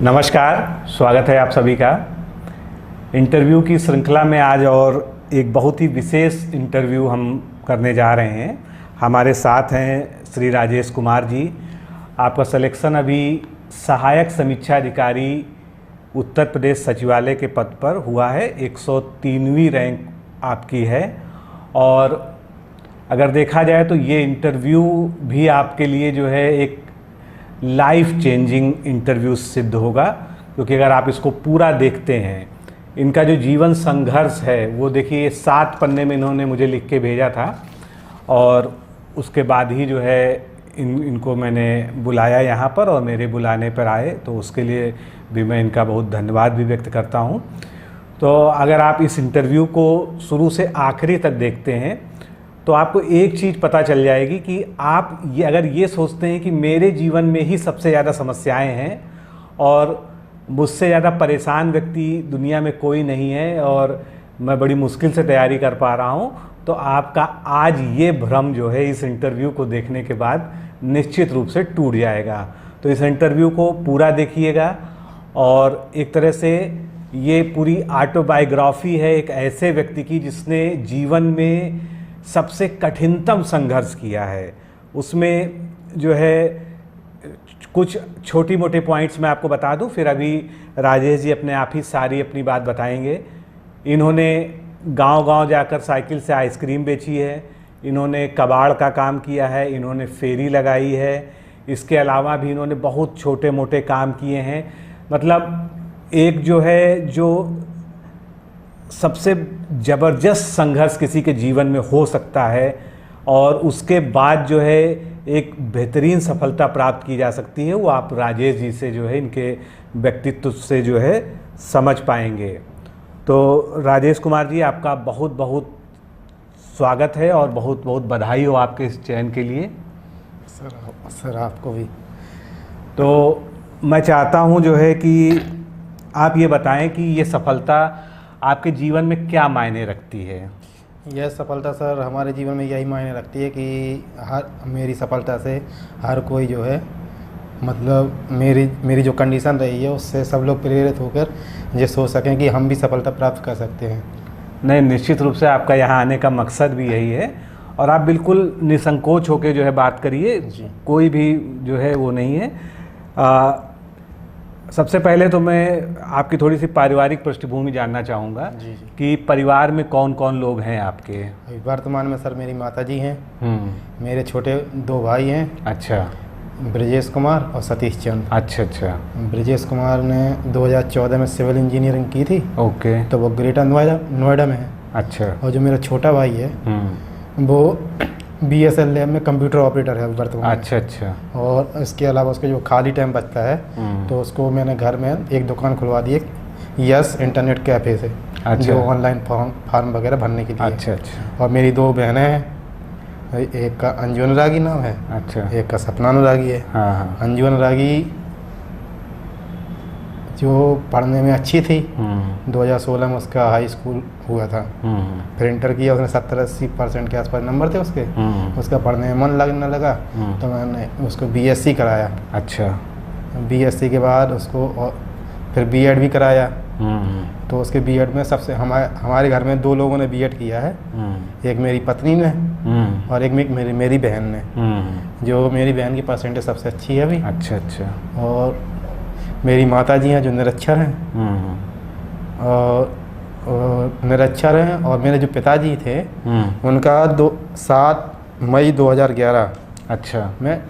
नमस्कार, स्वागत है आप सभी का इंटरव्यू की श्रृंखला में। आज और एक बहुत ही विशेष इंटरव्यू हम करने जा रहे हैं। हमारे साथ हैं श्री राजेश कुमार जी। आपका सिलेक्शन अभी सहायक समीक्षा अधिकारी उत्तर प्रदेश सचिवालय के पद पर हुआ है। 103वीं रैंक आपकी है और अगर देखा जाए तो ये इंटरव्यू भी आपके लिए जो है एक लाइफ चेंजिंग इंटरव्यू सिद्ध होगा, क्योंकि अगर आप इसको पूरा देखते हैं, इनका जो जीवन संघर्ष है वो देखिए 7 पन्ने में इन्होंने मुझे लिख के भेजा था और उसके बाद ही जो है इनको मैंने बुलाया यहाँ पर और मेरे बुलाने पर आए, तो उसके लिए भी मैं इनका बहुत धन्यवाद भी व्यक्त करता हूँ। तो अगर आप इस इंटरव्यू को शुरू से आखिरी तक देखते हैं तो आपको एक चीज़ पता चल जाएगी कि आप ये अगर ये सोचते हैं कि मेरे जीवन में ही सबसे ज़्यादा समस्याएं हैं और मुझसे ज़्यादा परेशान व्यक्ति दुनिया में कोई नहीं है और मैं बड़ी मुश्किल से तैयारी कर पा रहा हूँ, तो आपका आज ये भ्रम जो है इस इंटरव्यू को देखने के बाद निश्चित रूप से टूट जाएगा। तो इस इंटरव्यू को पूरा देखिएगा और एक तरह से ये पूरी ऑटोबायोग्राफी है एक ऐसे व्यक्ति की जिसने जीवन में सबसे कठिनतम संघर्ष किया है। उसमें जो है कुछ छोटी मोटी पॉइंट्स मैं आपको बता दूं, फिर अभी राजेश जी अपने आप ही सारी अपनी बात बताएंगे। इन्होंने गांव-गांव जाकर साइकिल से आइसक्रीम बेची है, इन्होंने कबाड़ का काम किया है, इन्होंने फेरी लगाई है, इसके अलावा भी इन्होंने बहुत छोटे मोटे काम किए हैं। मतलब एक जो है जो सबसे ज़बरदस्त संघर्ष किसी के जीवन में हो सकता है और उसके बाद जो है एक बेहतरीन सफलता प्राप्त की जा सकती है, वो आप राजेश जी से जो है इनके व्यक्तित्व से जो है समझ पाएंगे। तो राजेश कुमार जी, आपका बहुत बहुत स्वागत है और बहुत बहुत बधाई हो आपके इस चयन के लिए। सर आपको भी। तो मैं चाहता हूँ जो है कि आप ये बताएं कि ये सफलता आपके जीवन में क्या मायने रखती है। यह सफलता सर हमारे जीवन में यही मायने रखती है कि मेरी सफलता से हर कोई जो है मतलब मेरी जो कंडीशन रही है उससे सब लोग प्रेरित होकर ये सोच सकें कि हम भी सफलता प्राप्त कर सकते हैं। नहीं, निश्चित रूप से आपका यहाँ आने का मकसद भी यही है और आप बिल्कुल निसंकोच होकर जो है बात करिए, कोई भी जो है वो नहीं है। सबसे पहले तो मैं आपकी थोड़ी सी पारिवारिक पृष्ठभूमि जानना चाहूँगा कि परिवार में कौन कौन लोग हैं आपके। वर्तमान में सर मेरी माताजी हैं, मेरे छोटे 2 भाई हैं। अच्छा। ब्रजेश कुमार और सतीश चंद। अच्छा अच्छा। ब्रजेश कुमार ने 2014 में सिविल इंजीनियरिंग की थी। ओके। तो वो ग्रेटर नोएडा में है। अच्छा। और जो मेरा छोटा भाई है वो BSL लैब में कंप्यूटर ऑपरेटर है वर्तमान। अच्छा अच्छा। और इसके अलावा उसके जो खाली टाइम बचता है तो उसको मैंने घर में एक दुकान खुलवा दी है यस इंटरनेट कैफ़े से। अच्छा। जो ऑनलाइन फॉर्म वगैरह भरने के लिए। अच्छा अच्छा। और मेरी 2 बहनें हैं, एक का अंजू अनुरागी नाम है। अच्छा। एक का सपना अनुरागी है। हाँ। अंजू अनुरागी जो पढ़ने में अच्छी थी, 2016 में उसका हाई स्कूल हुआ था, फिर इंटर किया, उसने 70-80% के आसपास नंबर थे उसके। उसका पढ़ने में मन लगने लगा तो मैंने उसको BSc कराया। अच्छा। BSc के बाद उसको और फिर B.Ed भी कराया। तो उसके B.Ed में सबसे हमारे घर में 2 लोगों ने B.Ed किया है, एक मेरी पत्नी ने और एक मेरी बहन ने। जो मेरी बहन की परसेंटेज सबसे अच्छी है अभी। अच्छा अच्छा। और मेरी माताजी हैं जो निरक्षर हैं और निरक्षर हैं। और मेरे जो पिताजी थे उनका 7 मई 2011 अच्छा में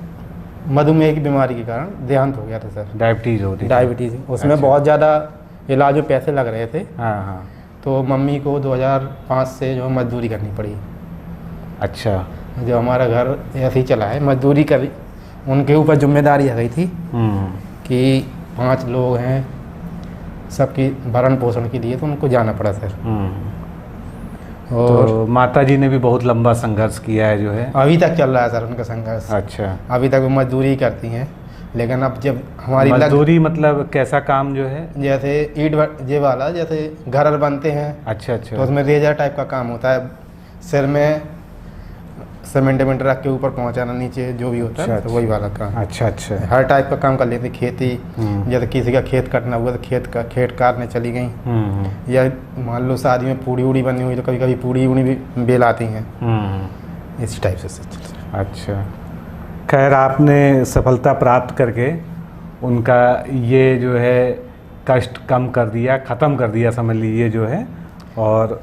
मधुमेह की बीमारी के कारण देहांत हो गया था सर। डायबिटीज़ होती थी। डायबिटीज़ उसमें अच्छा। बहुत ज़्यादा इलाज में पैसे लग रहे थे। हाँ हाँ। तो मम्मी को 2005 से जो मजदूरी करनी पड़ी। अच्छा। जो हमारा घर ऐसे ही चला है, मजदूरी करी, उनके ऊपर जिम्मेदारी आ गई थी कि 5 लोग हैं, सबकी भरण पोषण के लिए, तो उनको जाना पड़ा सर। और तो माताजी ने भी बहुत लंबा संघर्ष किया है जो है। अभी तक चल रहा है सर उनका संघर्ष। अच्छा। अभी तक वो मजदूरी करती हैं, लेकिन अब जब हमारी मजदूरी मतलब कैसा काम जो है? जैसे ईंट ये वाला, जैसे घर बनते हैं। अच्छा अच्छा। तो उसमें रेजर टाइप का काम होता है, सिर में सीमेंट रख के ऊपर पहुंचाना नीचे जो भी होता है, तो वही वाला काम। अच्छा अच्छा। हर टाइप का काम कर लेती। खेती, जैसे किसी का खेत कटना हुआ तो खेत काटने चली गई, या मान लो शादी में पूड़ी उड़ी बनी हुई तो कभी कभी पूड़ी उड़ी भी बेल आती हैं, इस टाइप से। अच्छा, खैर आपने सफलता प्राप्त करके उनका ये जो है कष्ट कम कर दिया, ख़त्म कर दिया समझ लीजिए जो है। और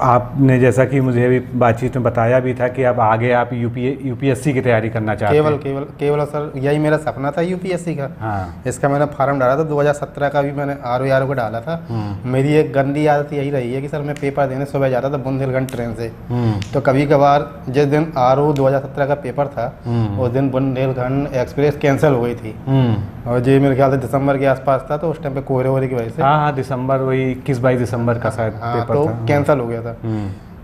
आपने जैसा कि मुझे अभी बातचीत में बताया भी था कि अब आगे आप यूपीएससी की तैयारी करना चाहते हैं। केवल सर यही मेरा सपना था यूपीएससी का। हाँ। इसका मैंने फार्म डाला था 2017 का भी, मैंने आर.ओ. का डाला था। मेरी एक गंदी आदत यही रही है कि सर मैं पेपर देने सुबह जाता था बुंदेलखंड ट्रेन से, तो कभी कभार जिस दिन आर.ओ. 2017 का पेपर था उस दिन बुंदेलखंड एक्सप्रेस कैंसिल हो गई थी, और जो मेरे ख्याल से दिसंबर के आसपास था, तो उस टाइम पे कोहरे वोहरे की वजह से, हाँ दिसंबर, वही 21-22 दिसंबर का शायद पेपर तो था, कैंसिल हो गया था।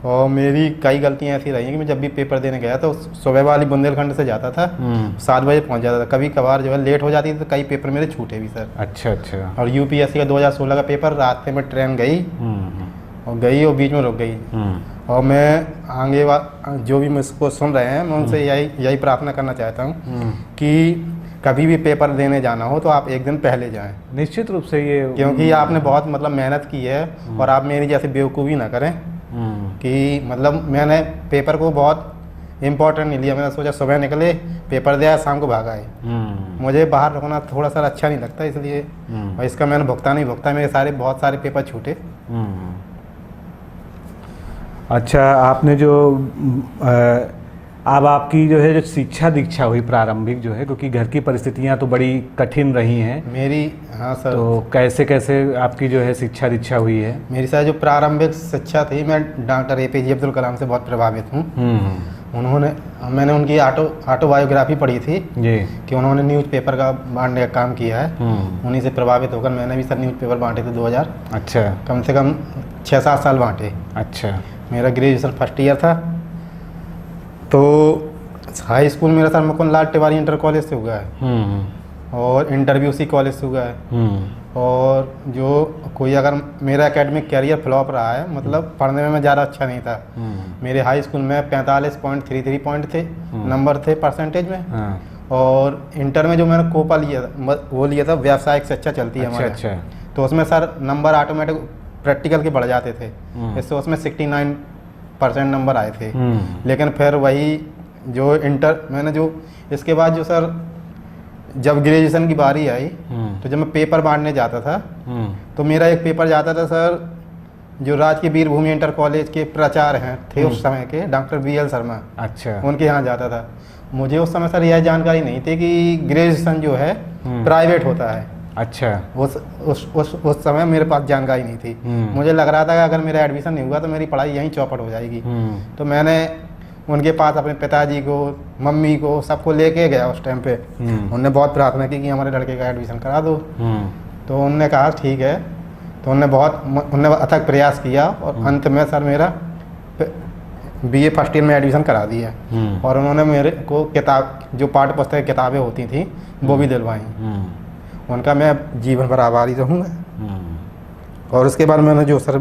और मेरी कई गलतियां ऐसी रही हैं कि मैं जब भी पेपर देने गया तो सुबह वाली बुंदेलखंड से जाता था, 7 बजे पहुंच जाता था। कभी कभार जो है लेट हो जाती थी तो कई पेपर मेरे छूटे भी सर। अच्छा अच्छा। और यूपीएससी का 2016 का पेपर रास्ते में ट्रेन गई और बीच में रुक गई। और मैं आगे जो भी मुझको सुन रहे हैं मैं उनसे यही प्रार्थना करना चाहता हूँ कि कभी भी पेपर देने जाना हो तो आप एक दिन पहले जाएं। निश्चित रूप से ये, क्योंकि आपने बहुत मतलब मेहनत की है, और आप मेरी जैसे बेवकूफ़ी ना करें कि मतलब मैंने पेपर को बहुत इम्पोर्टेंट नहीं लिया। मैंने सोचा सुबह निकले, पेपर दिया, शाम को भागा है। मुझे बाहर रुकना थोड़ा सा अच्छा नहीं लगता, इसलिए और इसका मैंने भुगतान नहीं भुगता। मेरे बहुत सारे पेपर छूटे। अच्छा, आपने जो अब आपकी जो है जो शिक्षा दीक्षा हुई प्रारंभिक जो है, क्योंकि घर की परिस्थितियां तो बड़ी कठिन रही हैं मेरी। हाँ सर। तो कैसे कैसे आपकी जो है शिक्षा दीक्षा हुई है? मेरी साथ जो प्रारंभिक शिक्षा थी, मैं डॉक्टर APJ अब्दुल कलाम से बहुत प्रभावित हूँ। मैंने उनकी ऑटोबायोग्राफी पढ़ी थी जी, कि उन्होंने न्यूज़पेपर का बांटने का काम किया है। उन्हीं से प्रभावित होकर मैंने भी सर न्यूज़पेपर बांटे थे 2000। अच्छा। कम से कम 6-7 साल बांटे। अच्छा। मेरा ग्रेजुएशन फर्स्ट ईयर था, तो हाई स्कूल मेरा सर मुकुंद लाल तिवारी इंटर कॉलेज से हुआ है, और इंटरव्यू उसी कॉलेज से हुआ है। और जो कोई अगर मेरा एकेडमिक कैरियर फ्लॉप रहा है, मतलब पढ़ने में मैं ज़्यादा अच्छा नहीं था। मेरे हाई स्कूल में 45.33 पॉइंट थे, नंबर थे परसेंटेज में। और इंटर में जो मैंने कोपा लिया था, वो लिया था व्यावसायिक शिक्षा चलती है हमारे। अच्छा। तो उसमें सर नंबर ऑटोमेटिक प्रैक्टिकल के बढ़ जाते थे, इससे उसमें 69% नंबर आए थे। लेकिन फिर वही जो मैंने जो इसके बाद जो सर जब ग्रेजुएशन की बारी आई, तो जब मैं पेपर बांटने जाता था, तो मेरा एक पेपर जाता था सर, जो राजकीय वीरभूमि इंटर कॉलेज के प्राचार्य थे उस समय के, डॉक्टर BL शर्मा। अच्छा। उनके यहाँ जाता था। मुझे उस समय सर यह जानकारी नहीं थी कि ग्रेजुएशन जो है प्राइवेट होता है। अच्छा। उस समय मेरे पास जानकारी नहीं थी। मुझे लग रहा था कि अगर मेरा एडमिशन नहीं हुआ तो मेरी पढ़ाई यहीं चौपट हो जाएगी। तो मैंने उनके पास अपने पिताजी को, मम्मी को, सबको लेके गया उस टाइम पे। उन्होंने बहुत प्रार्थना की कि हमारे लड़के का एडमिशन करा दो। तो उन्होंने कहा ठीक है। तो उन्होंने अथक प्रयास किया, और अंत में सर मेरा BA फर्स्ट ईयर में एडमिशन करा दिया। और उन्होंने मेरे को किताब, जो पाठ्य पुस्तक किताबें होती थी, वो भी दिलवाई। उनका मैं जीवन भर आभारी रहूँगा। और उसके बाद मैंने जो सर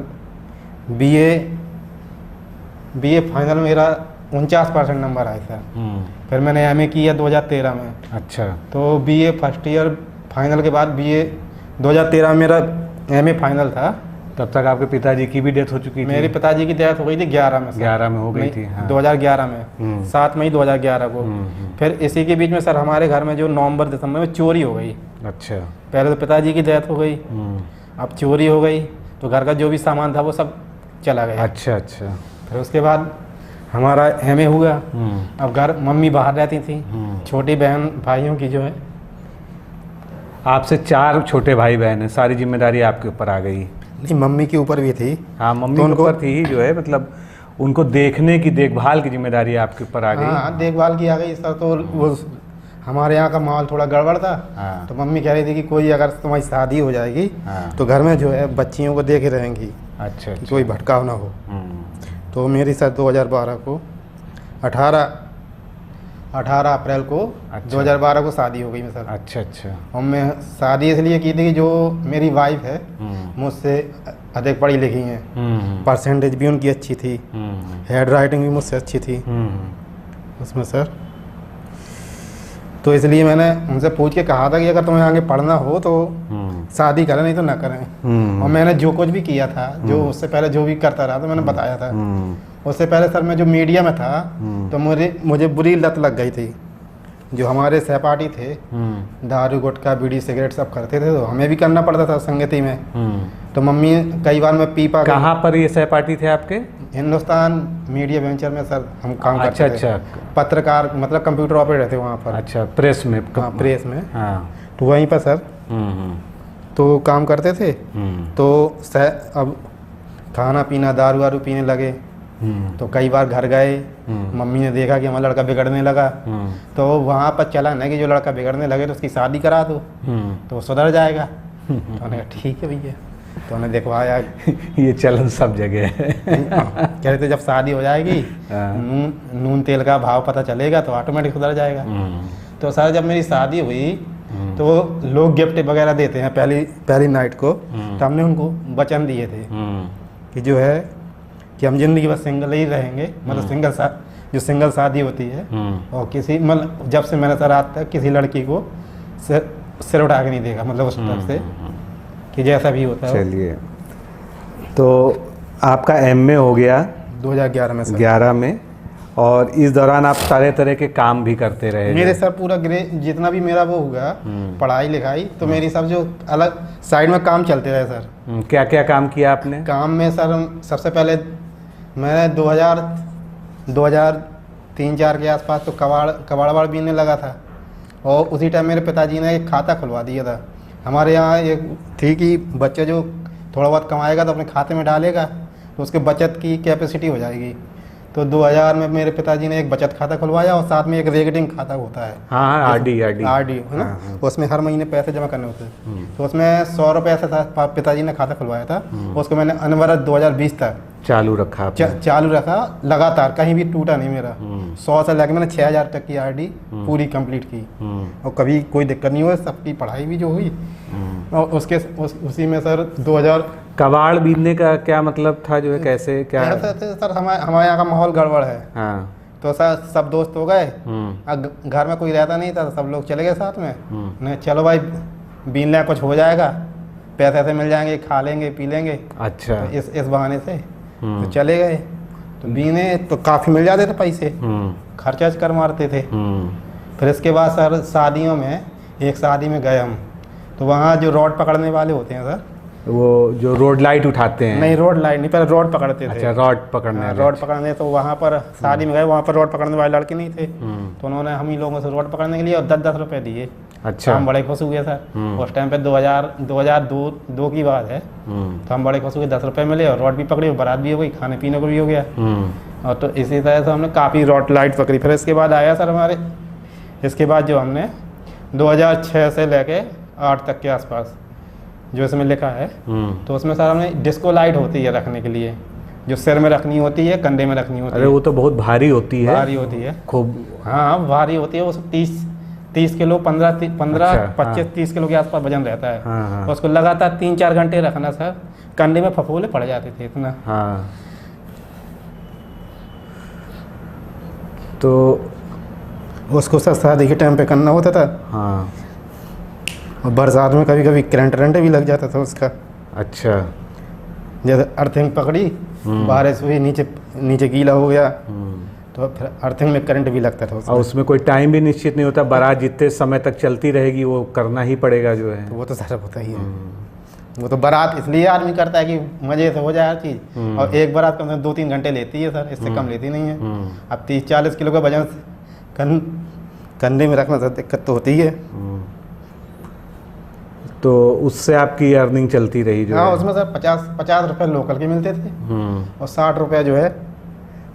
BA फाइनल मेरा 49% नंबर आए सर। फिर मैंने MA किया 2013 में। अच्छा। तो BA फर्स्ट ईयर फाइनल के बाद BA 2013 में मेरा MA फाइनल था। तब तक आपके पिताजी की भी डेथ हो चुकी थी? मेरे पिताजी की डेथ हो गई थी 11 में। 11 में हो गई थी? हाँ। 2011 में, 7 मई 2011 को। फिर इसी के बीच में सर हमारे घर में जो नवंबर दिसंबर में चोरी हो गई। अच्छा। पहले तो पिताजी की डेथ हो गई, अब चोरी हो गई, तो घर का जो भी सामान था वो सब चला गया। अच्छा अच्छा। फिर उसके बाद हमारा MA हुआ। अब घर मम्मी बाहर रहती थी, छोटी बहन भाइयों की जो है, आपसे 4 छोटे भाई बहन हैं, सारी जिम्मेदारी आपके ऊपर आ गई? नहीं, मम्मी के ऊपर भी थी। हाँ, मम्मी के ऊपर थी ही, जो है मतलब उनको देखने की, देखभाल की जिम्मेदारी आपके ऊपर आ गई। हाँ, देखभाल की आ गई सर। तो वो हमारे यहाँ का माहौल थोड़ा गड़बड़ था। हाँ। तो मम्मी कह रही थी कि कोई अगर तुम्हारी शादी हो जाएगी, हाँ, तो घर में जो है बच्चियों को देखे रहेंगी। अच्छा। कोई भटकाव ना हो। तो मेरी सर 2012 को 18 अप्रैल को 2012 को शादी हो गई मैं सर। अच्छा अच्छा। और मैं शादी इसलिए की थी कि जो मेरी वाइफ है मुझसे अधिक पढ़ी लिखी हैं, परसेंटेज भी उनकी अच्छी थी, हैंड राइटिंग भी मुझसे अच्छी थी उसमें सर। तो इसलिए मैंने उनसे पूछ के कहा था कि अगर तुम्हें आगे पढ़ना हो तो शादी करें, नहीं तो ना करें। और मैंने जो कुछ भी किया था, जो उससे पहले जो भी करता रहा, तो मैंने बताया था। उससे पहले सर मैं जो मीडिया में था तो मुझे बुरी लत लग गई थी। जो हमारे सहपाठी थे दारू गुटखा बीड़ी सिगरेट सब करते थे, तो हमें भी करना पड़ता था संगति में। तो मम्मी कई बार मैं पी पा। कहाँ पर ये सहपाठी थे आपके? हिंदुस्तान मीडिया वेंचर में सर हम काम करते थे। अच्छा। पत्रकार मतलब कंप्यूटर ऑपरेटर थे वहाँ पर। अच्छा, प्रेस में? हाँ, प्रेस में। हाँ। तो वहीं पर सर तो काम करते थे। तो अब खाना पीना दारू वारू पीने लगे। तो कई बार घर गए, मम्मी ने देखा कि हमारा लड़का बिगड़ने लगा, तो वहाँ पर चला ना कि जो लड़का बिगड़ने लगे तो उसकी शादी करा दो तो वो सुधर जाएगा। तो उन्होंने कहा ठीक है भैया। तो उन्हें दिखवाया ये चलन सब जगह है। कह रहे थे जब शादी हो जाएगी नून तेल का भाव पता चलेगा तो ऑटोमेटिक सुधर जाएगा। तो सर जब मेरी शादी हुई तो लोग गिफ्ट वगैरह देते हैं पहली नाइट को। तो हमने उनको वचन दिए थे कि जो है कि हम जिंदगी भर सिंगल ही रहेंगे, मतलब जो सिंगल शादी होती है। और किसी मतलब जब से मैंने सर आज तक किसी लड़की को सिर उठा के नहीं देखा, मतलब उस तरफ से कि जैसा भी होता है। चलिए, तो आपका एमए हो गया 2011 में सर। 11 में, और इस दौरान आप तरह तरह के काम भी करते रहे? मेरे सर पूरा जितना भी मेरा वो हुआ पढ़ाई लिखाई, तो मेरी सब जो अलग साइड में काम चलते रहे सर। क्या क्या काम किया आपने? काम में सर सबसे पहले मैंने 2003-4 के आसपास तो कबाड़ बीनने लगा था। और उसी टाइम मेरे पिताजी ने एक खाता खुलवा दिया था। हमारे यहाँ एक थी कि बच्चा जो थोड़ा बहुत कमाएगा तो अपने खाते में डालेगा तो उसके बचत की कैपेसिटी हो जाएगी। तो 2000 में मेरे पिताजी ने एक बचत खाता खुलवाया और साथ में एक रेकरिंग खाता होता है। हाँ, आरडी है ना। हाँ। उसमें हर महीने पैसे जमा करने होते हैं। तो उसमें 100 रुपये से पिताजी ने खाता खुलवाया था। उसको मैंने अनवरत 2020 तक चालू रखा चालू रखा लगातार, कहीं भी टूटा नहीं मेरा। 100 से लेकर मैंने 6000 तक की आरडी पूरी कंप्लीट की और कभी कोई दिक्कत नहीं हुई। सबकी पढ़ाई भी जो हुई और उसी में सर 2000। कबाड़ बीनने का क्या मतलब था, जो है कैसे क्या? सर हमारे यहाँ का माहौल गड़बड़ है। हाँ। तो सर सब दोस्त हो गए, घर में कोई रहता नहीं था, सब लोग चले गए साथ में। नहीं चलो भाई बीन लें, कुछ हो जाएगा, पैसे ऐसे मिल जाएंगे, खा लेंगे पी लेंगे। अच्छा। तो इस बहाने से तो चले गए। तो बीने तो काफ़ी मिल जाते थे पैसे, खर्चा कर मारते थे। फिर इसके बाद सर शादियों में एक शादी में गए हम, तो वहाँ जो रॉड पकड़ने वाले होते हैं सर, वो जो रोड लाइट उठाते हैं? नहीं, रोड लाइट नहीं, पहले रॉड पकड़ते थे। अच्छा, रॉड पकड़ने। रॉड पकड़ने, तो वहाँ पर शादी में गए, वहाँ पर रॉड पकड़ने वाले लड़के नहीं थे। तो उन्होंने हम ही लोगों से रॉड पकड़ने के लिए और 10-10 रुपये दिए। अच्छा। हम बड़े खुश हुए सर। उस टाइम पे 2002 की बात है। तो हम बड़े खुश हुए, 10 रुपये मिले और रॉड भी पकड़ी, बारात भी हो गई, खाने पीने को भी हो गया। और तो इसी तरह से हमने काफ़ी रॉड लाइट पकड़ी। फिर इसके बाद आया सर इसके बाद जो हमने 2006 से लेके 8 तक के आसपास जो इसमें लिखा है, तो उसमें सर हमने डिस्को लाइट होती है रखने के लिए, जो सिर में रखनी होती है, कंधे में रखनी होती है। अरे वो तो बहुत भारी होती है। भारी होती है खूब। हाँ भारी होती है। वो 30 किलो 25-30 किलो के आसपास वजन रहता है। हाँ। उसको लगातार 3-4 घंटे रखना सर, कंधे में फफोले पड़ जाते थे इतना। हाँ। तो उसको सर शादी के टाइम पे करना होता था। हाँ। और बरसात में कभी कभी करंट भी लग जाता था उसका। अच्छा। जैसे अर्थिंग पकड़ी, बारिश हुई, नीचे गीला हो गया, तो फिर अर्थिंग में करंट भी लगता था उसमें। और उसमें कोई टाइम भी निश्चित नहीं होता, बारात जितने समय तक चलती रहेगी वो करना ही पड़ेगा जो है। तो वो तो सारा होता ही है। वो तो बारात इसलिए आदमी करता है कि मज़े से हो जाए हर चीज़। और एक बारात कम से कम 2-3 घंटे लेती है सर, इससे कम लेती नहीं है। अब 30-40 किलो का वजन कंधे में रखना सर दिक्कत तो होती है। तो उससे आपकी अर्निंग चलती रही जो? हाँ, उसमें सर 50 रुपये लोकल के मिलते थे और 60 रुपये जो है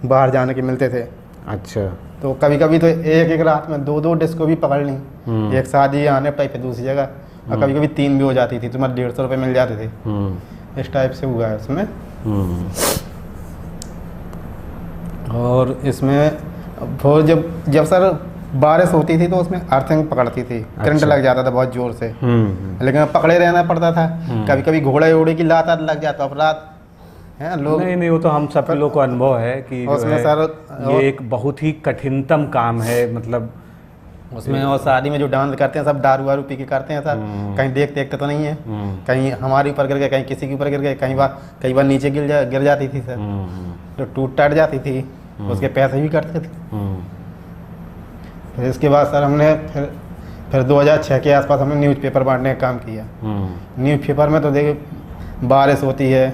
बाहर जाने के मिलते थे। अच्छा। तो कभी कभी तो एक रात में 2-2 डिस्को भी पकड़ ली। एक शादी आने टाइप पे दूसरी जगह, और कभी कभी 3 भी हो जाती थी, तुम्हारे 150 रुपये मिल जाते थे। इस टाइप से हुआ है उसमें। और इसमें वो जब सर बारिश होती थी तो उसमें अर्थिंग पकड़ती थी। करंट लग जाता था बहुत जोर से, लेकिन पकड़े रहना पड़ता था। कभी कभी घोड़े की लात लग जाता, अब रात हैं लोग। नहीं, वो तो हम सब लोग को अनुभव है कि जो उसमें है, सर ये एक बहुत ही कठिनतम काम है, मतलब उसमें और शादी में जो डांस करते हैं सब दारू वारू पी के करते हैं सर। कहीं देखते तो नहीं है, कहीं हमारे ऊपर गिर गए, कहीं किसी के ऊपर गिर गए, कई बार नीचे गिर जाती थी सर, तो टूट टाट जाती थी, उसके पैसे भी कटते थे। फिर इसके बाद सर हमने फिर 2006 के आसपास हमने न्यूज़पेपर बांटने का काम किया। न्यूज़पेपर में तो देखिए बारिश होती है,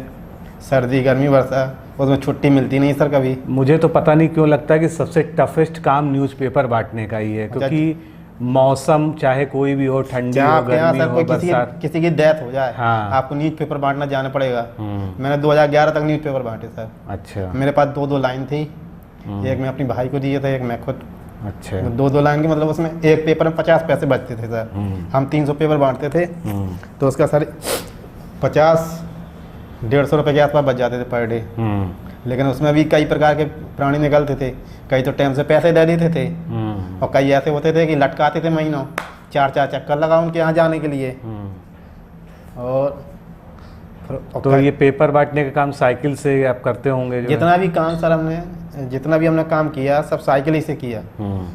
सर्दी गर्मी वर्षा, उसमें छुट्टी मिलती नहीं सर कभी। मुझे तो पता नहीं क्यों लगता है कि सबसे टफेस्ट काम न्यूज़पेपर बांटने का ही है, क्योंकि मौसम चाहे कोई भी हो, ठंडी हो, गर्मी हो, बरसात, किसी की डेथ हो जाए, हाँ, आपको न्यूज़पेपर बांटना जाना पड़ेगा। मैंने 2011 तक न्यूज़पेपर बांटे सर। अच्छा। मेरे पास 2 लाइन थी, एक मैं अपनी भाई को दिए थे, एक मैं खुद। अच्छा। 2 लाइन की मतलब उसमें एक पेपर में 50 पैसे बचते थे सर। हम 300 पेपर बांटते थे, तो उसका सर 50-150 रुपये के आसपास बच जाते थे पर डे। लेकिन उसमें भी कई प्रकार के प्राणी निकलते थे, कई तो टाइम से पैसे दे देते थे, और कई ऐसे होते थे कि लटकाते थे महीनों, 4 चक्कर लगा उनके यहाँ जाने के लिए। और तो ये पेपर बांटने का काम साइकिल से आप करते होंगे? जितना भी काम सर जितना भी हमने काम किया सब साइकिल ही से किया।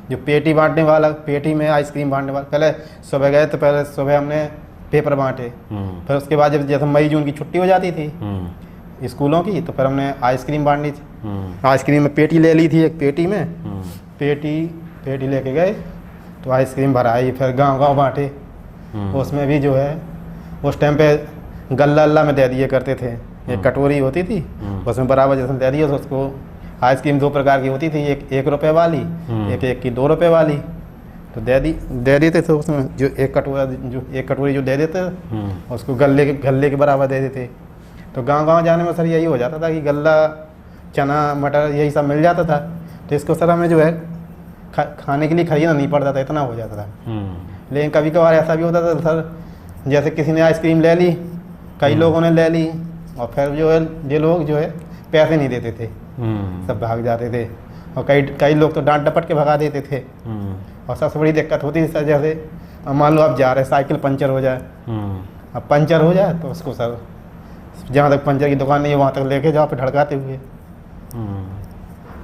जो पेटी बांटने वाला, पेटी में आइसक्रीम बांटने वाला, पहले सुबह गए तो पहले सुबह हमने पेपर बांटे, फिर उसके बाद जब जैसे मई जून की छुट्टी हो जाती थी स्कूलों की, तो फिर हमने आइसक्रीम बांटनी थी। आइसक्रीम में पेटी ले ली थी, एक पेटी में पेटी लेके गए तो आइसक्रीम भराई, फिर गांव बांटे। उसमें भी जो है उस टाइम पे गल्ला में दे दिए करते थे, एक कटोरी होती थी उसमें बराबर जैसे दे दिए, तो उसको आइसक्रीम 2 प्रकार की होती थी, एक 1 रुपये वाली, एक की 2 रुपये वाली, तो दे देते थे। उसमें जो एक कटोरी जो दे देते उसको गल्ले के बराबर दे देते। तो गांव जाने में सर यही हो जाता था कि गल्ला, चना, मटर यही सब मिल जाता था, तो इसको सर हमें जो है खाने के लिए खरीदना नहीं पड़ता था, इतना हो जाता था। लेकिन कभी कभार ऐसा भी होता था सर, जैसे किसी ने आइसक्रीम ले ली, कई लोगों ने ले ली, और फिर जो है ये लोग जो है पैसे नहीं देते थे, सब भाग जाते थे, और कई लोग तो डांट डपट के भगा देते थे। और सबसे बड़ी दिक्कत होती थी सर, जैसे मान लो आप जा रहे, साइकिल पंचर हो जाए, अब पंचर हो जाए तो उसको सर जहाँ तक पंचर की दुकान नहीं है वहाँ तक लेके जाओ, फिर ढड़काते हुए,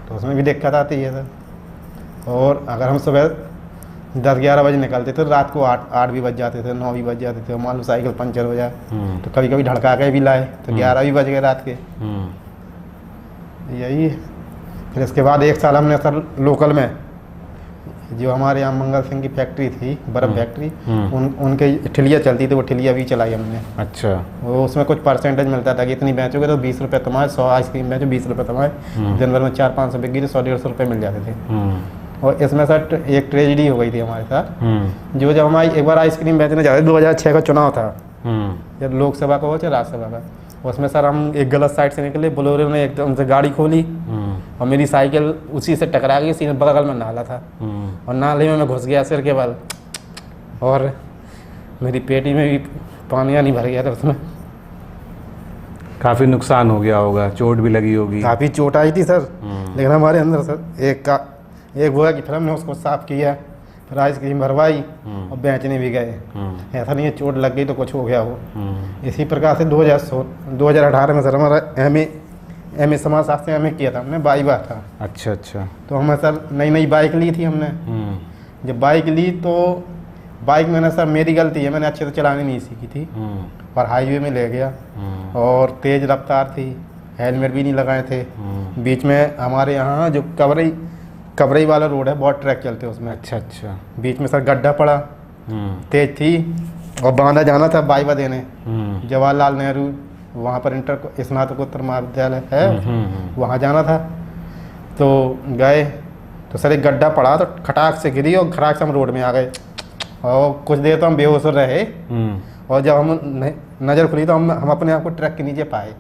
तो उसमें भी दिक्कत आती है सर। और अगर हम सुबह 10-11 बजे निकलते थे, रात को 8 भी बज जाते थे, 9 भी बज जाते थे, मान लो साइकिल पंचर हो जाए तो कभी कभी ढड़का के भी लाए तो 11 भी बज गए रात के। यही। फिर इसके बाद 1 साल हमने सर लोकल में, जो हमारे यहाँ मंगल सिंह की फैक्ट्री थी, बर्फ़ फैक्ट्री, उनके ठिलिया चलती थी, वो ठिलिया भी चलाई हमने। अच्छा। वो उसमें कुछ परसेंटेज मिलता था कि इतनी बेचोगे तो 20 रुपये तुम्हारे, 100 आइसक्रीम बेचो 20 रुपये तुम्हारे, दिन भर में 400-500 बिक गई तो 100-150 रुपये मिल जाते थे। और इसमें सर एक ट्रेजेडी हो गई थी हमारे साथ, जब हम एक बार आइसक्रीम बेचने जा रहे थे, 2006 का चुनाव था, जब लोकसभा का हो चाहे राज्यसभा का, उसमें सर हम एक गलत साइड से निकले, बोलेरो ने एकदम से गाड़ी खोली और मेरी साइकिल उसी से टकरा गई, सीधे बगल में नाला था, और नाले में मैं घुस गया सिर के बल, और मेरी पेटी में भी पानी नहीं भर गया था, उसमें काफ़ी नुकसान हो गया होगा, चोट भी लगी होगी? काफ़ी चोट आई थी सर, लेकिन हमारे अंदर सर एक हुआ कि फिर हमने उसको साफ किया, फिर आइसक्रीम भरवाई और बेचने भी गए। ऐसा नहीं है चोट लग गई तो कुछ हो गया हो। इसी प्रकार से 2018 में सर हमारा एम ए समाजशास्त्र में किया था हमने, वाइवा था। अच्छा। तो हमें सर नई बाइक ली थी हमने। जब बाइक ली तो बाइक मैंने सर, मेरी गलती है, मैंने अच्छे से चलानी नहीं सीखी थी, और हाईवे में ले गया और तेज़ रफ्तार थी, हेलमेट भी नहीं लगाए थे। बीच में हमारे यहाँ जो कबरई वाला रोड है, बहुत ट्रैक चलते हैं उसमें। अच्छा। बीच में सर गड्ढा पड़ा, तेज थी, और बांधा जाना था वाइवा देने, जवाहरलाल नेहरू, वहाँ पर स्नातकोत्तर महाविद्यालय है, वहाँ जाना था। तो गए तो सर एक गड्ढा पड़ा, तो खटाक से गिरी और खटाक से हम रोड में आ गए, और कुछ देर तो हम बेहोश रहे, और जब हम नज़र खुली तो हम अपने आप को ट्रक के नीचे पाए।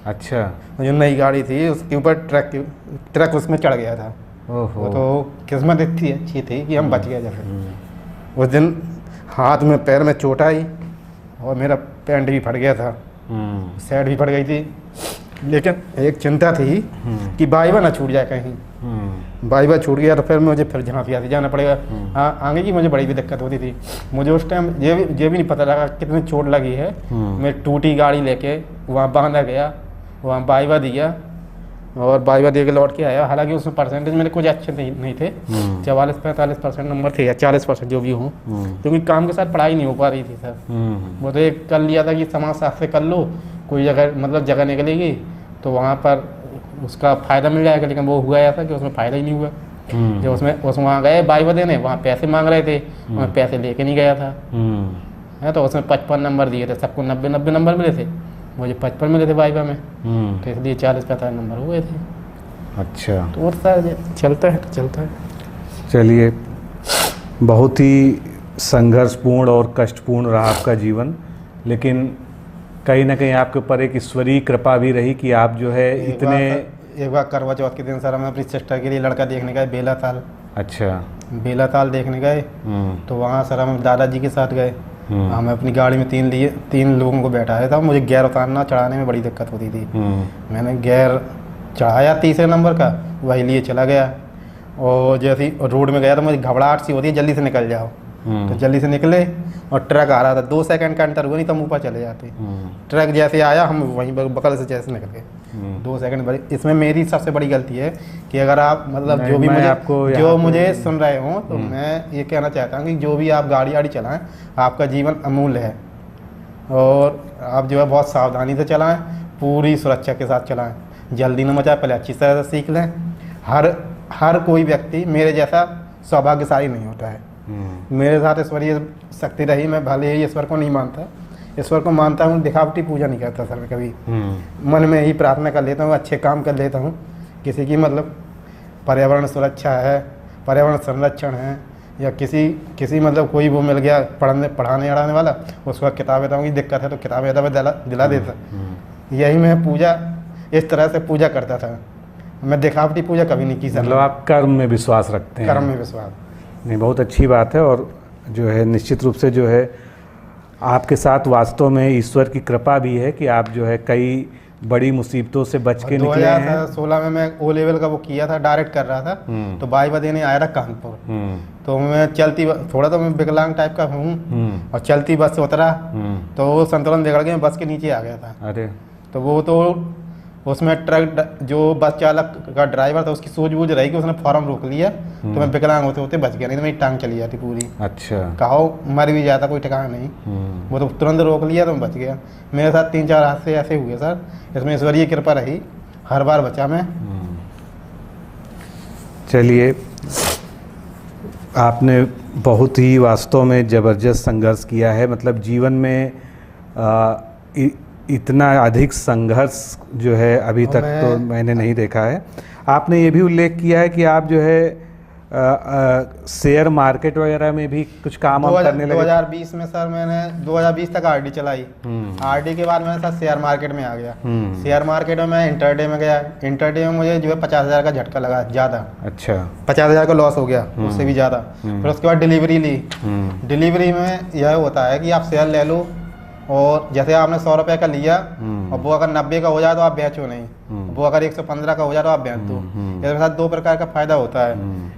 अच्छा। जो नई गाड़ी थी उसके ऊपर ट्रक उसमें चढ़ गया था। ओहो। तो किस्मत इतनी अच्छी थी कि हम बच गए। जैसे उस दिन हाथ में पैर में चोट आई और मेरा पैंट भी फट गया था, शर्ट भी फट गई थी, लेकिन एक चिंता थी कि वाइवा ना छूट जाए कहीं। वाइवा छूट गया तो फिर मुझे फिर झांसी जाना पड़ेगा। आगे की मुझे बड़ी भी दिक्कत होती थी। मुझे उस टाइम ये भी नहीं पता लगा कितनी चोट लगी है। मैं टूटी गाड़ी लेके वहाँ बांधा गया, वहाँ वाइवा दिया और वाइवा दे के लौट के आया। हालांकि उसमें परसेंटेज मेरे कुछ अच्छे नहीं थे, 44-45% नंबर थे या 40% जो भी हों, क्योंकि काम के साथ पढ़ाई नहीं हो पा रही थी सर। वो तो एक कर लिया था कि समाज शास्त्र कर लो, कोई जगह मतलब जगह निकलेगी तो वहाँ पर उसका फ़ायदा मिल जाएगा, लेकिन वो हुआ ऐसा कि उसमें फ़ायदा ही नहीं हुआ। जो उसमें वहाँ गए वाइवा देने, वहाँ पैसे मांग रहे थे, मैं पैसे लेके नहीं गया था है, तो उसमें 55 नंबर दिए थे, सबको 90 नंबर मिले थे, मुझे 55 मिले थे वाइवा में, तो इसलिए 40-45 नंबर हुए थे। अच्छा, तो वो सर चलता है तो चलता है। चलिए, बहुत ही संघर्षपूर्ण और कष्टपूर्ण रहा आपका जीवन, लेकिन कहीं ना कहीं आपके ऊपर एक ईश्वरीय कृपा भी रही कि आप जो है एक बार करवा चौथ के दिन सर हम अपनी सिस्टर के लिए लड़का देखने गए बेलाताल। अच्छा, बेलाताल देखने गए तो वहाँ सर हम दादाजी के साथ गए। हमें अपनी गाड़ी में 3 लोगों को बैठाया था। मुझे गियर उतारना चढ़ाने में बड़ी दिक्कत होती थी। मैंने गियर चढ़ाया तीसरे नंबर का, वही लिए चला गया, और जैसे ही रोड में गया तो मुझे घबराहट सी होती है, जल्दी से निकल जाओ। तो जल्दी से निकले और ट्रक आ रहा था, 2 सेकंड का अंतर हुआ, नहीं तो हम ऊपर चले जाते। ट्रक जैसे आया हम वहीं बगल से जैसे निकल गए। 2 सेकंड बड़ी, इसमें मेरी सबसे बड़ी गलती है कि अगर आप मतलब जो मुझे सुन रहे हो तो मैं ये कहना चाहता हूँ कि जो भी आप गाड़ी चलाएं, आपका जीवन अमूल्य है और आप जो है बहुत सावधानी से चलाएं, पूरी सुरक्षा के साथ चलाएं, जल्दी न मचाएं, पहले अच्छी तरह से सीख लें। हर कोई व्यक्ति मेरे जैसा सौभाग्यशाली नहीं होता है। मेरे साथ ईश्वरीय शक्ति रही, मैं भले ही ईश्वर को नहीं मानता, ईश्वर को मानता हूँ, दिखावटी पूजा नहीं करता सर। मैं कभी मन में ही प्रार्थना कर लेता हूँ, अच्छे काम कर लेता हूँ। किसी की मतलब पर्यावरण सुरक्षा है, पर्यावरण संरक्षण है, या किसी मतलब कोई वो मिल गया पढ़ाने अड़ाने वाला, उसको किताब विताबों की दिक्कत है तो किताब दिला देता। यही मैं पूजा इस तरह से पूजा करता था। मैं दिखावटी पूजा कभी नहीं की सर। मतलब आप कर्म में विश्वास रखते हैं? कर्म में विश्वास। नहीं, बहुत अच्छी बात है। और जो है निश्चित रूप से जो है आपके साथ वास्तव में ईश्वर की कृपा भी है कि आप जो है कई बड़ी मुसीबतों से बच के निकले हैं। 2016 में मैं O लेवल का वो किया था, डायरेक्ट कर रहा था, तो वाइवा देने आया था कानपुर। तो मैं थोड़ा तो मैं विकलांग टाइप का हूँ, और चलती बस से उतरा तो वो संतुलन बिगड़ गया, बस के नीचे आ गया था। अरे, तो वो तो उसमें ट्रक जो बस चालक का ड्राइवर था उसकी सूझबूझ रही कि उसने फॉर्म रोक लिया, तो मैं विकलांग होते होते बच गया, नहीं तो मेरी टांग चली जाती पूरी। अच्छा, कहो मर भी जाता, कोई ठिकाना नहीं। वो तो तुरंत रोक लिया तो मैं बच गया। मेरे साथ 3-4 हादसे ऐसे हुए सर, इसमें ईश्वरीय कृपा रही, हर बार बचा मैं। चलिए, आपने बहुत ही वास्तव में ज़बरदस्त संघर्ष किया है। मतलब जीवन में इतना अधिक संघर्ष जो है अभी तक तो मैंने नहीं देखा है। आपने ये भी उल्लेख किया है कि आप जो है शेयर मार्केट वगैरह में भी कुछ काम करने लगे। 2020 में सर मैंने 2020 तक आरडी चलाई। आरडी के बाद मैंने सर शेयर मार्केट में आ गया। शेयर मार्केट में मैं इंटरडे में गया। इंटरडे में मुझे जो है 50,000 का झटका लगा, ज़्यादा। अच्छा, 50,000 का लॉस हो गया, उससे भी ज़्यादा। फिर उसके बाद डिलीवरी ली। डिलीवरी में यह होता है कि आप शेयर ले लो, और जैसे आपने 100 रुपये का लिया और वो अगर 90 का हो जाए तो आप बेचो नहीं, वो अगर 115 का हो जाए तो आप बेच दो। इसके साथ 2 प्रकार का फायदा होता है।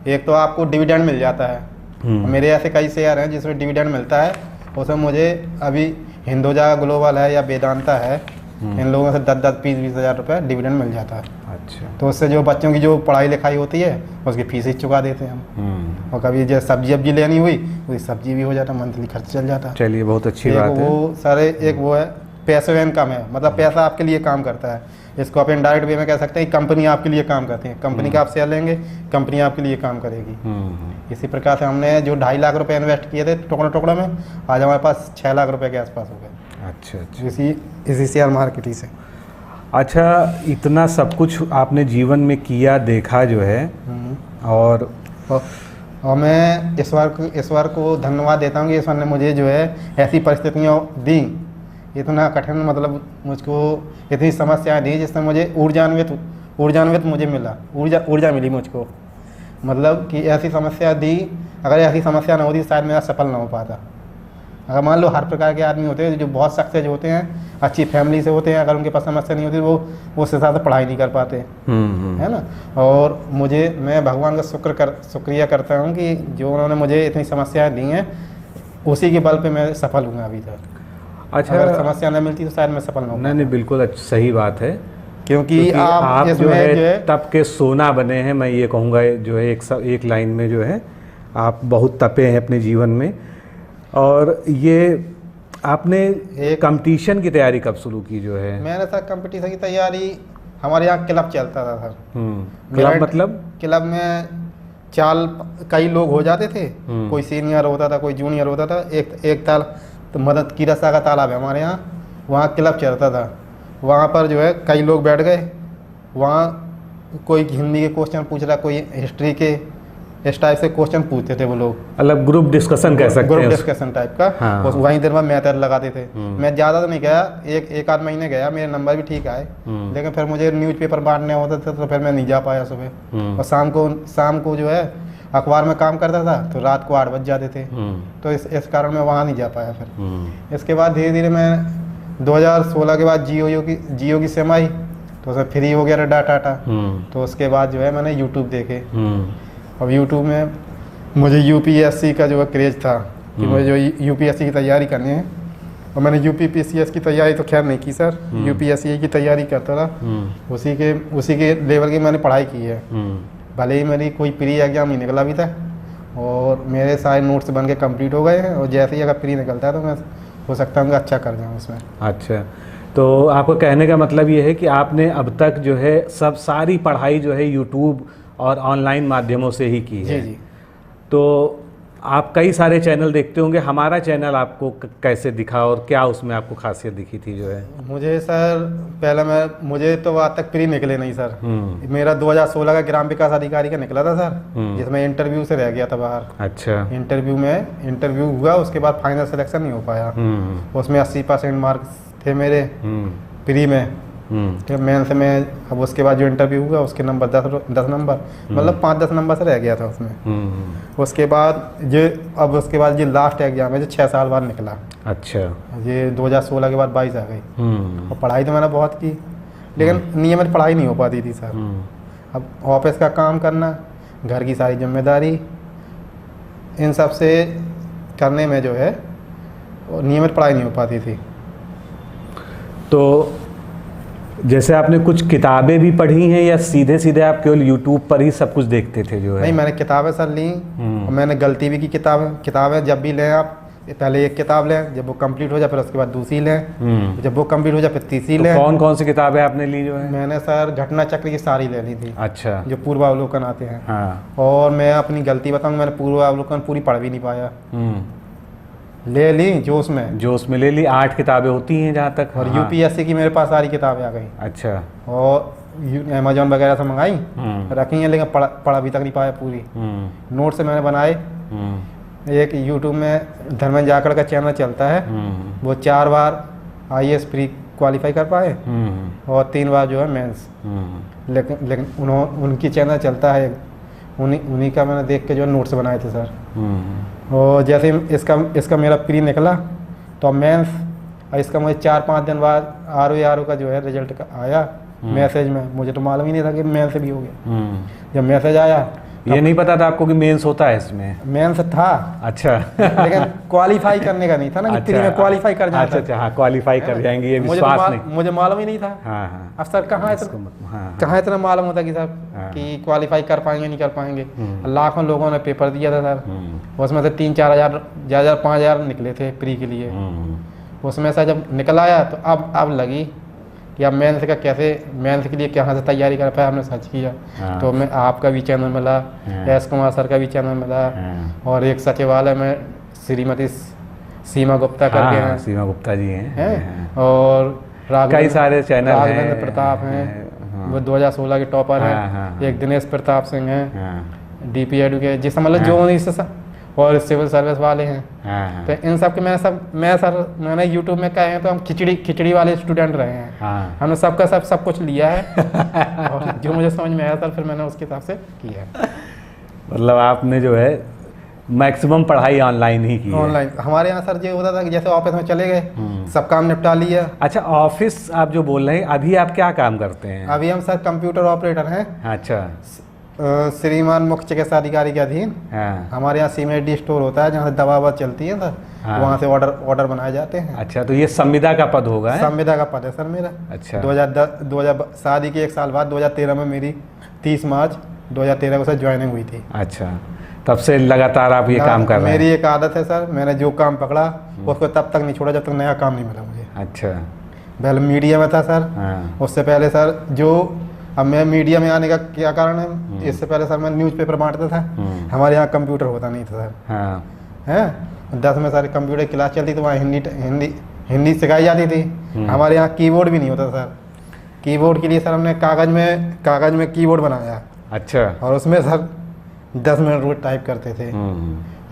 एक तो आपको डिविडेंड मिल जाता है, मेरे ऐसे कई शेयर हैं जिसमें डिविडेंड मिलता है। उसमें मुझे अभी हिंदुजा ग्लोबल है या वेदांता है, इन लोगों से 10-20 हज़ार रुपये डिविडेंड मिल जाता है। अच्छा, तो उससे जो बच्चों की जो पढ़ाई लिखाई होती है उसकी फीस ही चुका देते हैं हम। और कभी जो सब्जी लेनी हुई वही सब्जी भी हो जाता, मंथली खर्च चल जाता। चलिए, बहुत अच्छी बात है। वो सारे एक वो है पैसिव इनकम है, मतलब पैसा आपके लिए काम करता है। इसको आप इनडायरेक्ट वे में कह सकते हैं कि कंपनी आपके लिए काम करती है। कंपनी का आप शेयर लेंगे, कंपनी आपके लिए काम करेगी। इसी प्रकार से हमने जो 2.5 लाख रुपए इन्वेस्ट किए थे टुकड़ों में, आज हमारे पास 6 लाख रुपए के आसपास हो गए। अच्छा, इसी शेयर मार्केट ही से। अच्छा, इतना सब कुछ आपने जीवन में किया, देखा जो है, और मैं ईश्वर को धन्यवाद देता हूँ कि ईश्वर ने मुझे जो है ऐसी परिस्थितियाँ दी, इतना कठिन मतलब मुझको इतनी समस्याएं दी जिससे मुझे ऊर्जान्वित मुझे मिला, ऊर्जा मिली मुझको। मतलब कि ऐसी समस्या दी, अगर ऐसी समस्या ना होती शायद मेरा सफल ना हो पाता। अगर मान लो हर प्रकार के आदमी होते हैं जो बहुत सक्सेस होते हैं, अच्छी फैमिली से होते हैं, अगर उनके पास समस्या नहीं होती वो उस हिसाब से पढ़ाई नहीं कर पाते, है ना। और मैं भगवान का शुक्रिया करता हूँ कि जो उन्होंने मुझे इतनी समस्याएं दी हैं, उसी के बल पे मैं सफल हूँ अभी तक। अच्छा, अगर समस्या न मिलती तो शायद मैं सफल ना हो। नहीं, बिल्कुल सही बात है। क्योंकि आप जो इसमें है तप के सोना बने हैं, मैं ये कहूँगा जो है एक लाइन में जो है आप बहुत तपे हैं अपने जीवन में। और ये आपने कंपटीशन की तैयारी कब शुरू की जो है? मैंने सर कंपटीशन की तैयारी, हमारे यहाँ क्लब चलता था सर। क्लब मतलब? क्लब में कई लोग हो जाते थे, कोई सीनियर होता था, कोई जूनियर होता था। एक ताल तो मदद की रसा का तालाब है हमारे यहाँ, वहाँ क्लब चलता था। वहाँ पर जो है कई लोग बैठ गए, वहाँ कोई हिंदी के क्वेश्चन पूछ रहा, कोई हिस्ट्री के, इस टाइप से क्वेश्चन पूछते थे वो लोग। मतलब ग्रुप डिस्कशन कह सकते हैं, ग्रुप डिस्कशन टाइप का। हाँ। वहीं देर में मैथड लगाते थे। मैं ज़्यादा तो नहीं गया, एक आध महीने गया, मेरे नंबर भी ठीक आए, लेकिन फिर मुझे न्यूज़पेपर बांटने होते थे तो फिर मैं नहीं जा पाया सुबह। और शाम को जो है अखबार में काम करता था तो रात को 8 बज जाते थे, तो इस कारण मैं वहाँ नहीं जा पाया। फिर इसके बाद धीरे धीरे मैं 2016 के बाद जियो की सिम आई, तो उसमें फ्री हो गया डाटा। तो उसके बाद जो है मैंने यूट्यूब देखे। अब यूट्यूब में मुझे यूपीएससी का जो है क्रेज़ था कि मुझे जो यूपीएससी की तैयारी करनी है। और मैंने यूपीपीसीएस की तैयारी तो खैर नहीं की सर, यूपीएससी की तैयारी करता था। उसी के लेवल की मैंने पढ़ाई की है। भले ही मेरी कोई प्री एग्जाम नहीं निकला अभी तक, और मेरे सारे नोट्स बन के कंप्लीट हो गए हैं, और जैसे ही अगर प्री निकलता है तो मैं हो सकता है अच्छा कर जाऊँ उसमें। अच्छा, तो आपको कहने का मतलब ये है कि आपने अब तक जो है सारी पढ़ाई जो है यूट्यूब और ऑनलाइन माध्यमों से ही की है? जी। तो आप कई सारे चैनल देखते होंगे, हमारा चैनल आपको कैसे दिखा और क्या उसमें आपको खासियत दिखी थी जो है? मुझे सर पहले मुझे तो आज तक प्री निकले नहीं सर। मेरा 2016 का ग्राम विकास अधिकारी का निकला था सर, जिसमें इंटरव्यू से रह गया था बाहर। अच्छा। इंटरव्यू हुआ, उसके बाद फाइनल सिलेक्शन नहीं हो पाया। उसमें 80% मार्क्स थे मेरे प्री में। मेन से मैं, अब उसके बाद जो इंटरव्यू हुआ उसके नंबर 10 नंबर, मतलब 5-10 नंबर से रह गया था उसमें। उसके बाद ये लास्ट एग्जाम है जो 6 साल बाद निकला। अच्छा। ये 2016 के बाद 22 आ गई। और पढ़ाई तो मैंने बहुत की, लेकिन नियमित पढ़ाई नहीं हो पाती थी सर। अब ऑफिस का काम करना, घर की सारी जिम्मेदारी, इन सब से करने में जो है नियमित पढ़ाई नहीं हो पाती थी। तो जैसे आपने कुछ किताबें भी पढ़ी हैं या सीधे सीधे आप केवल यूट्यूब पर ही सब कुछ देखते थे जो है? नहीं, मैंने किताबें सर ली, और मैंने गलती भी की। किताबें जब भी लें आप, पहले एक किताब लें, जब वो कंप्लीट हो जाए फिर उसके बाद दूसरी लें, जब वो कंप्लीट हो जाए फिर तीसरी लें। कौन कौन सी किताबें आपने ली जो है? मैंने सर घटना चक्र की सारी ले ली थी। अच्छा। जो पूर्वावलोकन आते हैं। हाँ। और मैं अपनी गलती बताऊँ, मैंने पूर्वावलोकन पूरी पढ़ भी नहीं पाया। ले ली जोश में ले ली। 8 किताबें होती हैं जहाँ तक। और यूपीएससी की मेरे पास सारी किताबें आ गई। अच्छा। और अमेजोन वगैरह से मंगाई, रखी हैं, लेकिन पढ़ अभी तक नहीं पाया पूरी। नोट से मैंने बनाए। एक यूट्यूब में धर्मेंद्र जाखड़ का चैनल चलता है, वो 4 बार IAS प्री क्वालिफाई कर पाए, और 3 बार जो है मेंस। लेकिन उनकी चैनल चलता है, उन्हीं का मैंने देख के जो नोट्स बनाए थे सर। और जैसे इसका मेरा प्री निकला तो मेंस, और इसका मुझे 4-5 दिन बाद RO का जो है रिजल्ट आया मैसेज में। मुझे तो मालूम ही नहीं था कि मेंस भी हो गया। जब मैसेज आया, ये नहीं पता था आपको कि मेंस होता है इसमें? मेंस था। अच्छा। लेकिन क्वालिफाई करने का नहीं था ना, कि प्री में क्वालिफाई कर जाना। अच्छा, हाँ, क्वालिफाई कर जाएंगे, ये विश्वास नहीं। मुझे मालूम ही नहीं था। हाँ। अब सर कहाँ इतना मालूम होता कि सर कि क्वालिफाई कर पाएंगे नहीं कर पाएंगे। लाखों लोगों ने पेपर दिया था सर, उसमें से 3-4 हज़ार, ज़्यादा 5,000 निकले थे प्री के लिए। उसमें से जब निकल आया तो अब लगी कि अब मेंस के लिए कहाँ से तैयारी कर पाया। हमने सर्च किया तो मैं आपका भी चैनल मिला, एस कुमार सर का भी चैनल मिला, और एक सचिवालय में श्रीमती सीमा गुप्ता करके हैं, सीमा गुप्ता जी हैं, और कई सारे चैनल हैं। राघवेंद्र प्रताप हैं, वो 2016 के टॉपर हैं। एक दिनेश प्रताप सिंह हैं, DP एडू के, जिससे मतलब जो और सिविल सर्विस वाले हैं। तो इन सब के मैंने यूट्यूब में कहे हैं तो हम खिचड़ी वाले स्टूडेंट रहे हैं। हमने सबका सब कुछ लिया है, और जो मुझे समझ में आया सर फिर मैंने उसके हिसाब से किया है। मतलब आपने जो है मैक्सिमम पढ़ाई ऑनलाइन ही की? ऑनलाइन। हमारे यहाँ सर ये होता था कि जैसे ऑफिस में चले गए, सब काम निपटा लिया। अच्छा, ऑफिस आप जो बोल रहे हैं, अभी आप क्या काम करते हैं? अभी हम सर कंप्यूटर ऑपरेटर हैं। अच्छा। श्रीमान मुख्य चिकित्सा अधिकारी के अधीन हाँ। हमारे यहाँ सीमेडी स्टोर होता है, जहाँ से दवा ववा चलती है सर। हाँ। वहाँ से ऑर्डर बनाए जाते हैं। अच्छा, तो ये संविदा का पद होगा? संविदा का पद है सर मेरा। अच्छा। 2010 शादी के 1 साल बाद 2013 में मेरी 30 मार्च 2013 को सर ज्वाइनिंग हुई थी। अच्छा, तब से लगातार आप ये काम कर रहे हैं? मेरी एक आदत है सर, मैंने जो काम पकड़ा उसको तब तक नहीं छोड़ा जब तक नया काम नहीं मिला मुझे। अच्छा। पहले मीडिया में था सर। हाँ। उससे पहले सर अब मैं मीडिया में आने का क्या कारण है, इससे पहले सर मैं न्यूज़पेपर बांटता था। हमारे यहाँ कंप्यूटर होता नहीं था सर। हाँ। हैं 10 में सारी कंप्यूटर क्लास चलती तो वहाँ हिंदी सिखाई जाती थी। हमारे यहाँ कीबोर्ड भी नहीं होता सर। कीबोर्ड के लिए सर हमने कागज़ में कीबोर्ड बनाया। अच्छा। और उसमें सर 10 मिनट रोज टाइप करते थे।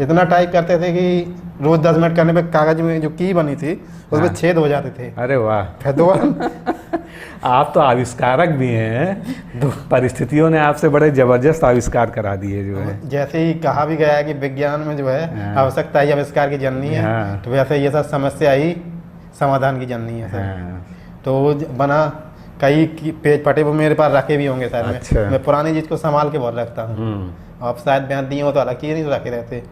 इतना टाइप करते थे कि रोज 10 मिनट करने पे कागज में जो की बनी थी उसमें हाँ। छेद हो जाते थे। अरे वाह, फिर दोबारा आप तो आविष्कारक भी हैं। तो परिस्थितियों ने आपसे बड़े जबरदस्त आविष्कार करा दिए जो है। जैसे ही कहा भी गया है कि विज्ञान में जो है हाँ। आवश्यकता ही आविष्कार की जननी है। हाँ। तो वैसे ये सब समस्या ही समाधान की जननी है सर। हाँ। तो बना कई पेज पटे वो मेरे पास रखे भी होंगे सर। अच्छा। मैं पुरानी चीज़ को संभाल के बहुत रखता हूँ। आप शायद बयान दिए हो तो अलग चीज़ नहीं रखे रहते।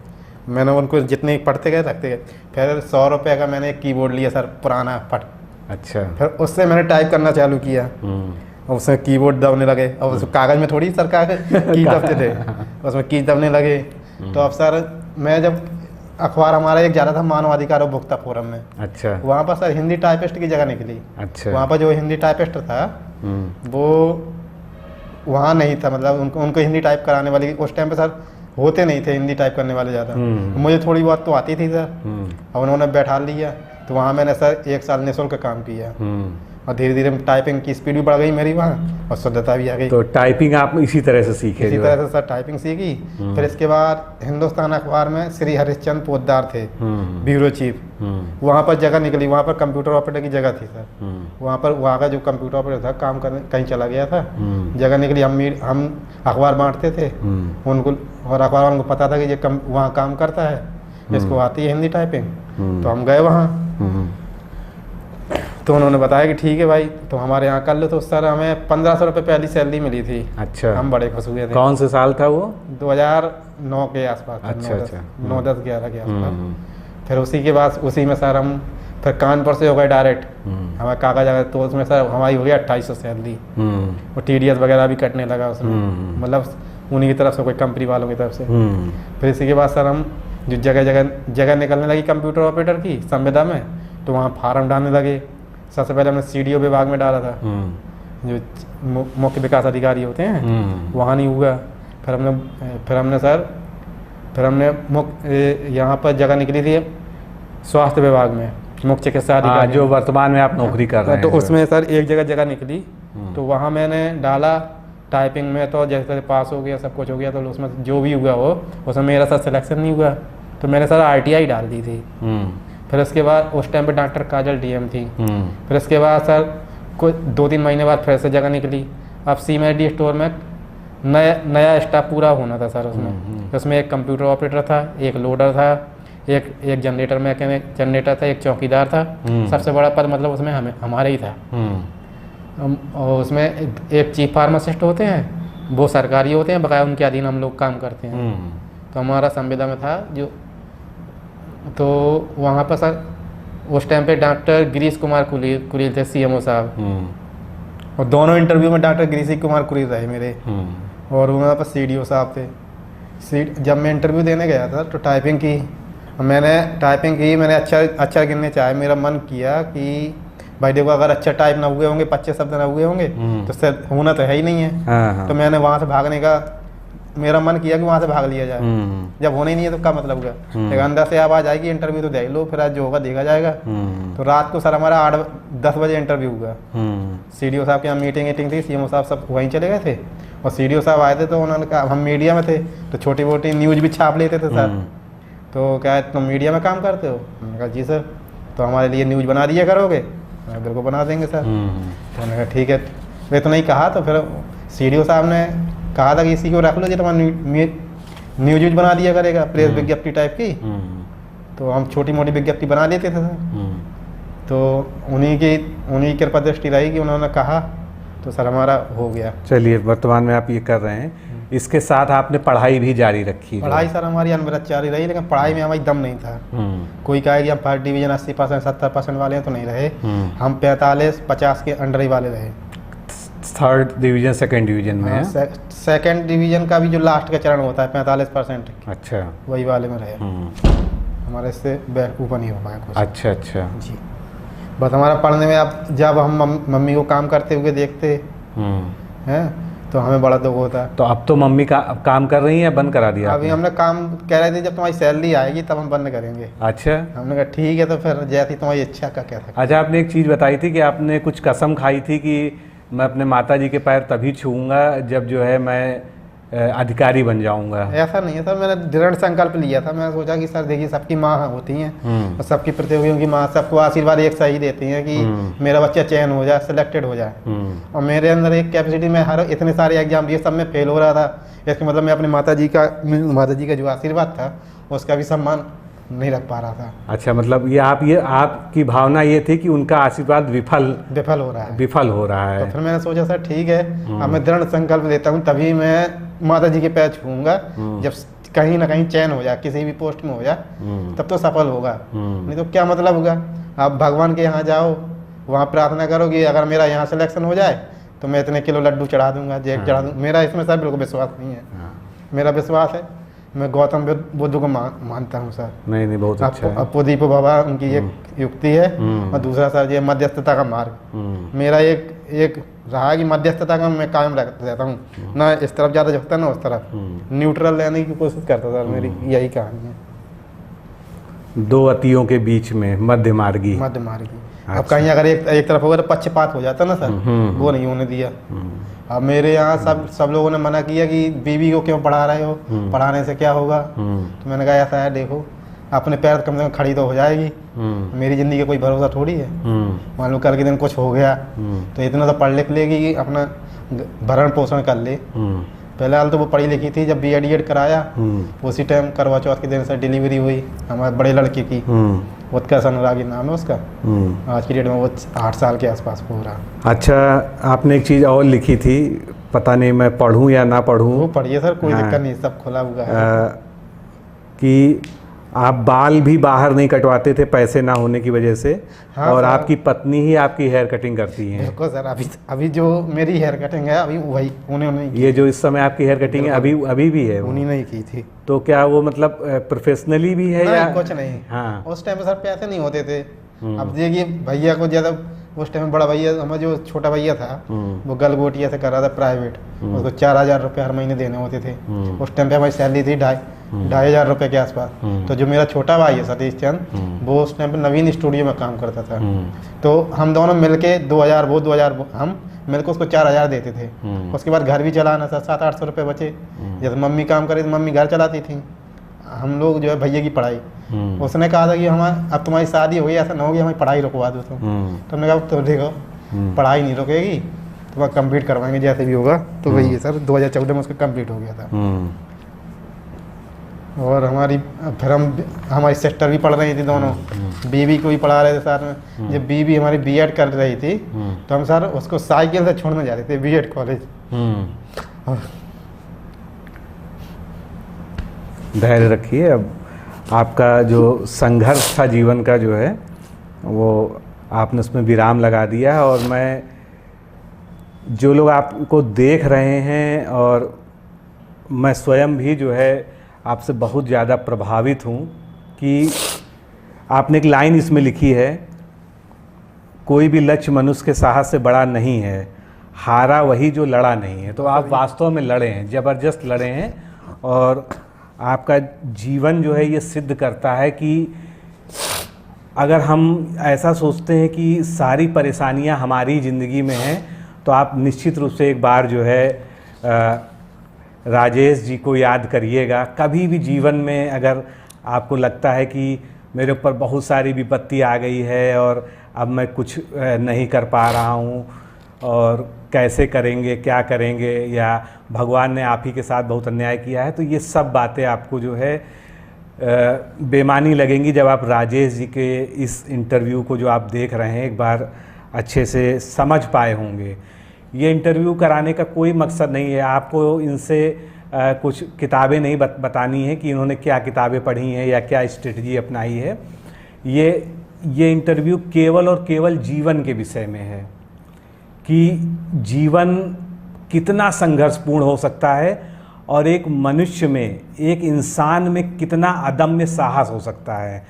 मैंने उनको जितने पढ़ते गए रखते गए। फिर 100 रुपये का मैंने एक कीबोर्ड लिया सर, पुराना फट। अच्छा। फिर उससे मैंने टाइप करना चालू किया। और उसमें कीबोर्ड दबने लगे। और उस कागज़ में थोड़ी सर की दबते थे, उसमें की दबने लगे। तो अब सर मैं जब अखबार हमारा एक ज़्यादा था मानवाधिकार उपभोक्ता फोरम में। अच्छा। वहाँ पर सर हिंदी टाइपिस्ट की जगह निकली। अच्छा। वहाँ पर जो हिंदी टाइपिस्ट था वो वहाँ नहीं था, मतलब उनको हिंदी टाइप कराने वाली उस टाइम पे सर होते नहीं थे हिंदी टाइप करने वाले ज़्यादा। मुझे थोड़ी बहुत तो आती थी सर। अब उन्होंने बैठा लिया तो वहाँ मैंने सर 1 साल निःशुल्क काम किया। और धीरे धीरे टाइपिंग की स्पीड भी बढ़ गई मेरी वहाँ, और शुद्धता भी आ गई। तो टाइपिंग आप इसी तरह से सीखे? इसी तरह से सर टाइपिंग सीखी। फिर इसके बाद हिंदुस्तान अखबार में श्री हरिश्चंद्र पोद्दार थे, ब्यूरो चीफ। वहाँ पर जगह निकली, वहाँ पर कंप्यूटर ऑपरेटर की जगह थी सर। वहाँ का जो कंप्यूटर ऑपरेटर था काम करने कहीं चला गया था, जगह निकली। हम अखबार बांटते थे उनको, और अखबार वालों को पता था कि ये वहाँ काम करता है, इसको आती है हिंदी टाइपिंग। तो हम गए वहाँ, तो उन्होंने बताया कि ठीक है भाई तो हमारे यहाँ कर लो। तो सर हमें 1500 रुपये पहली सैलरी मिली थी। अच्छा। हम बड़े खुश हुए थे। कौन से साल था वो? 2009 के आसपास। अच्छा। 9, 10, 11 के आसपास। फिर उसी के बाद उसी में सर हम फिर कानपुर से हो गए डायरेक्ट। हमारा कागज आ गया तो उसमें सर हमारी हो गया 2800 सैलरी। और TDS वगैरह भी कटने लगा उसमें, मतलब उन्हीं की तरफ से, कोई कंपनी वालों की तरफ से। फिर इसी के बाद सर हम जो जगह निकलने लगी कंप्यूटर ऑपरेटर की संविदा में, तो वहाँ फार्म डालने लगे। सबसे पहले हमने CDO विभाग में डाला था, जो मुख्य विकास अधिकारी होते हैं, वहाँ नहीं हुआ। फिर हमने यहाँ पर जगह निकली थी स्वास्थ्य विभाग में, मुख्य चिकित्सा अधिकारी, जो वर्तमान में आप नौकरी कर रहे हैं। तो उसमें सर एक जगह निकली, तो वहाँ मैंने डाला टाइपिंग में। तो जैसे पास हो गया, सब कुछ हो गया, तो उसमें जो भी हुआ हो उसमें मेरा सर सिलेक्शन नहीं हुआ, तो मैंने सर RTI डाल दी थी। फिर उसके बाद उस टाइम पे डॉक्टर काजल DM थी। फिर उसके बाद सर कुछ 2-3 महीने बाद फिर से जगह निकली। अब सीमेडी स्टोर में नया स्टाफ पूरा होना था सर। उसमें एक कंप्यूटर ऑपरेटर था, एक लोडर था, एक जनरेटर मैकेनिक जनरेटर था, एक चौकीदार था। सबसे बड़ा पद मतलब उसमें हमारे ही था। और उसमें एक चीफ फार्मासिस्ट होते हैं, वो सरकारी होते हैं, बकाया उनके अधीन हम लोग काम करते हैं। तो हमारा संविदा में था जो, तो वहाँ पर सर उस टाइम पे डॉक्टर गिरीश कुमार कुलील थे, CMO साहब। और दोनों इंटरव्यू में डॉक्टर गिरीश कुमार कुलील रहे मेरे। और वहाँ पर CDO साहब थे। जब मैं इंटरव्यू देने गया था तो टाइपिंग की मैंने अच्छा गिनने चाहे। मेरा मन किया कि भाई देखो, अगर अच्छा टाइप ना हुए होंगे, 25 शब्द ना हुए होंगे तो सर होना तो है ही नहीं है। तो मैंने वहाँ से भागने का मेरा मन किया कि वहाँ से भाग लिया जाए। जब होना ही नहीं है तो क्या मतलब होगा। एक अंदर से आवाज़ आएगी इंटरव्यू तो दे लो, फिर आज जो होगा देखा जाएगा। तो रात को सर हमारा 8-10 बजे इंटरव्यू हुआ। CDO साहब के यहाँ मीटिंग थी, CMO साहब सब वहीं चले गए थे। और CDO साहब आए थे तो उन्होंने कहा हम मीडिया में थे तो छोटी मोटी न्यूज़ भी छाप लेते थे सर। तो क्या तुम मीडिया में काम करते हो? मैंने कहा जी सर। तो हमारे लिए न्यूज़ बना दिया करोगे? मैं बिल्कुल बना देंगे सर। तो मैंने कहा ठीक है। वे तो नहीं कहा, तो फिर CDO साहब ने कहा था कि इसी को रख लो, जी तुम्हारा न्यूज बना दिया करेगा, प्रेस विज्ञप्ति टाइप की। तो हम छोटी मोटी विज्ञप्ति बना लेते थे सर। तो उन्हीं की कृपा दृष्टि रही कि उन्होंने कहा तो सर हमारा हो गया। चलिए, वर्तमान में आप ये कर रहे हैं, इसके साथ आपने पढ़ाई भी जारी रखी? पढ़ाई सर हमारी अनवरत जारी रही, लेकिन पढ़ाई में हमारी दम नहीं था। कोई कहे कि हम फर्स्ट डिवीजन 80% 70% वाले हैं, तो नहीं रहे। हम 45-50 के अंडर ही वाले रहे। थर्ड डिवीजन सेकंड डिवीजन में है? सेकंड डिवीजन का भी जो लास्ट का चरण होता है 45%, अच्छा, वही वाले में रहे। हमारे इससे ऊपर नहीं हो पाया कुछ। अच्छा अच्छा जी, बस हमारा पढ़ने में अब जब हम मम्मी को काम करते हुए देखते हैं तो हमें बड़ा दुख होता है। तो अब तो मम्मी का काम कर रही है, बंद करा दिया? अभी हमने काम कह रहे थे जब तुम्हारी सैलरी आएगी तब हम बंद करेंगे। अच्छा, हमने कहा ठीक है, तो फिर जैसी तुम्हारी इच्छा का क्या था। अच्छा, आपने एक चीज़ बताई थी कि आपने कुछ कसम खाई थी कि मैं अपने माताजी के पैर तभी छूऊंगा जब जो है मैं अधिकारी बन जाऊंगा। ऐसा नहीं है सर, मैंने दृढ़ संकल्प लिया था। मैंने सोचा कि सर देखिए, सबकी माँ होती हैं और सबकी प्रतियोगियों की माँ सबको आशीर्वाद एक सही देती हैं कि मेरा बच्चा चयन हो जाए, सिलेक्टेड हो जाए। और मेरे अंदर एक कैपेसिटी में हर इतने सारे एग्जाम दिए, सब में फेल हो रहा था। इसका मतलब मैं अपनी माताजी का जो आशीर्वाद था उसका भी सम्मान नहीं रख पा रहा था। अच्छा, मतलब ये आपकी भावना ये थी कि उनका आशीर्वाद विफल हो रहा है। तो फिर मैंने सोचा सर ठीक है, अब मैं दृढ़ संकल्प लेता हूँ, तभी मैं माता जी के पैर छूऊंगा जब कहीं ना कहीं चयन हो जाए, किसी भी पोस्ट में हो जाए, तब तो सफल होगा। नहीं तो क्या मतलब होगा। आप भगवान के यहाँ जाओ, वहाँ प्रार्थना करो कि अगर मेरा यहाँ सिलेक्शन हो जाए तो मैं इतने किलो लड्डू चढ़ा दूंगा, जेब चढ़ा दूंगा। मेरा इसमें सर बिल्कुल विश्वास नहीं है। मेरा विश्वास है, मैं गौतम बुद्ध को मानता हूँ सर। नहीं, बहुत अच्छा है। अपोदीप बाबा उनकी एक युक्ति है, और दूसरा सर ये मध्यस्थता का मार्ग। मेरा एक रहा है कि मध्यस्थता का मैं कायम रहता हूँ, ना इस तरफ ज़्यादा झुकता ना उस तरफ, न्यूट्रल रहने की कोशिश करता सर। मेरी यही कहानी है, दो अतियों के बीच में मध्य मार्गी। अब कहीं अगर एक तरफ होगा तो पक्षपात हो जाता ना सर, वो नहीं होने दिया। अब मेरे यहाँ सब लोगों ने मना किया कि बीवी को क्यों पढ़ा रहे हो, पढ़ाने से क्या होगा। तो मैंने कहा ऐसा है, देखो अपने पैर कम से कम खड़ी तो हो जाएगी। मेरी ज़िंदगी का कोई भरोसा थोड़ी है। मान लो कल के दिन कुछ हो गया तो इतना तो पढ़ लिख लेगी कि अपना भरण पोषण कर ले। पहले हाल तो वो पढ़ी लिखी थी, जब BA कराया उसी टाइम करवा चौथ के दिन से डिलीवरी हुई हमारे बड़े लड़के की। उत्कर्ष अनुरागी नाम है उसका। आज की डेट में वो 8 साल के आसपास हो रहा। अच्छा, आपने एक चीज़ और लिखी थी, पता नहीं मैं पढ़ूं या ना पढ़ूं। वो पढ़िए सर, कोई दिक्कत नहीं, सब खुला हुआ है। कि आप बाल भी बाहर नहीं कटवाते थे पैसे ना होने की वजह से। हाँ, और आपकी पत्नी ही आपकी हेयर कटिंग करती है। देखो सर, अभी जो मेरी हेयर कटिंग है अभी वही उन्होंने, ये जो इस समय आपकी हेयर कटिंग है अभी भी है, उन्हीं ने की थी। तो क्या वो मतलब प्रोफेशनली भी है या कुछ नहीं? हाँ, उस टाइम पे सर पैसे नहीं होते थे। अब देखिए भैया को ज़्यादा, उस टाइम में बड़ा भैया, हमारा जो छोटा भैया था वो गलगोटिया से कर रहा था प्राइवेट, उसको 4000 रुपये हर महीने देने होते थे। उस टाइम पे हमारी सैलरी थी 2,500 रुपये के आसपास। तो जो मेरा छोटा भाई है सतीश चंद, वो उस टाइम पे नवीन स्टूडियो में काम करता था। तो हम दोनों मिलके 2000 वो 2000 हम मिलकर उसको 4000 देते थे। उसके बाद घर भी चलाना था, 700-800 रुपये बचे। जब मम्मी काम करे तो मम्मी घर चलाती थी, हम लोग जो है भैया की पढ़ाई। उसने कहा था कि अब तुम्हारी शादी हो गई, ऐसा ना हो गया हमारी पढ़ाई रुकवा दो। तो हमने कहा तो देखो पढ़ाई नहीं रुकेगी, तो वह कंप्लीट करवाएंगे जैसे भी होगा। तो वही है सर, 2014 में उसका कंप्लीट हो गया था। और फिर हमारी सिस्टर भी पढ़ रही थी, दोनों बीवी को भी पढ़ा रहे थे साथ में। जब बीवी हमारी B.Ed कर रही थी तो हम सर उसको साइकिल से छोड़ने जाते थे B.Ed कॉलेज। धैर्य रखिए। अब आपका जो संघर्ष था जीवन का जो है वो आपने उसमें विराम लगा दिया है। और मैं जो लोग आपको देख रहे हैं और मैं स्वयं भी जो है आपसे बहुत ज़्यादा प्रभावित हूँ कि आपने एक लाइन इसमें लिखी है, कोई भी लक्ष्य मनुष्य के साहस से बड़ा नहीं है, हारा वही जो लड़ा नहीं है। तो आप वास्तव में लड़े हैं, ज़बरदस्त लड़े हैं। और आपका जीवन जो है ये सिद्ध करता है कि अगर हम ऐसा सोचते हैं कि सारी परेशानियां हमारी ज़िंदगी में हैं, तो आप निश्चित रूप से एक बार जो है राजेश जी को याद करिएगा। कभी भी जीवन में अगर आपको लगता है कि मेरे ऊपर बहुत सारी विपत्ति आ गई है और अब मैं कुछ नहीं कर पा रहा हूँ और कैसे करेंगे, क्या करेंगे, या भगवान ने आप ही के साथ बहुत अन्याय किया है, तो ये सब बातें आपको जो है बेमानी लगेंगी जब आप राजेश जी के इस इंटरव्यू को जो आप देख रहे हैं एक बार अच्छे से समझ पाए होंगे। ये इंटरव्यू कराने का कोई मकसद नहीं है, आपको इनसे कुछ किताबें नहीं बतानी है कि इन्होंने क्या किताबें पढ़ी हैं या क्या स्ट्रेटजी अपनाई है। ये इंटरव्यू केवल और केवल जीवन के विषय में है कि जीवन कितना संघर्षपूर्ण हो सकता है और एक मनुष्य में, एक इंसान में कितना अदम्य साहस हो सकता है।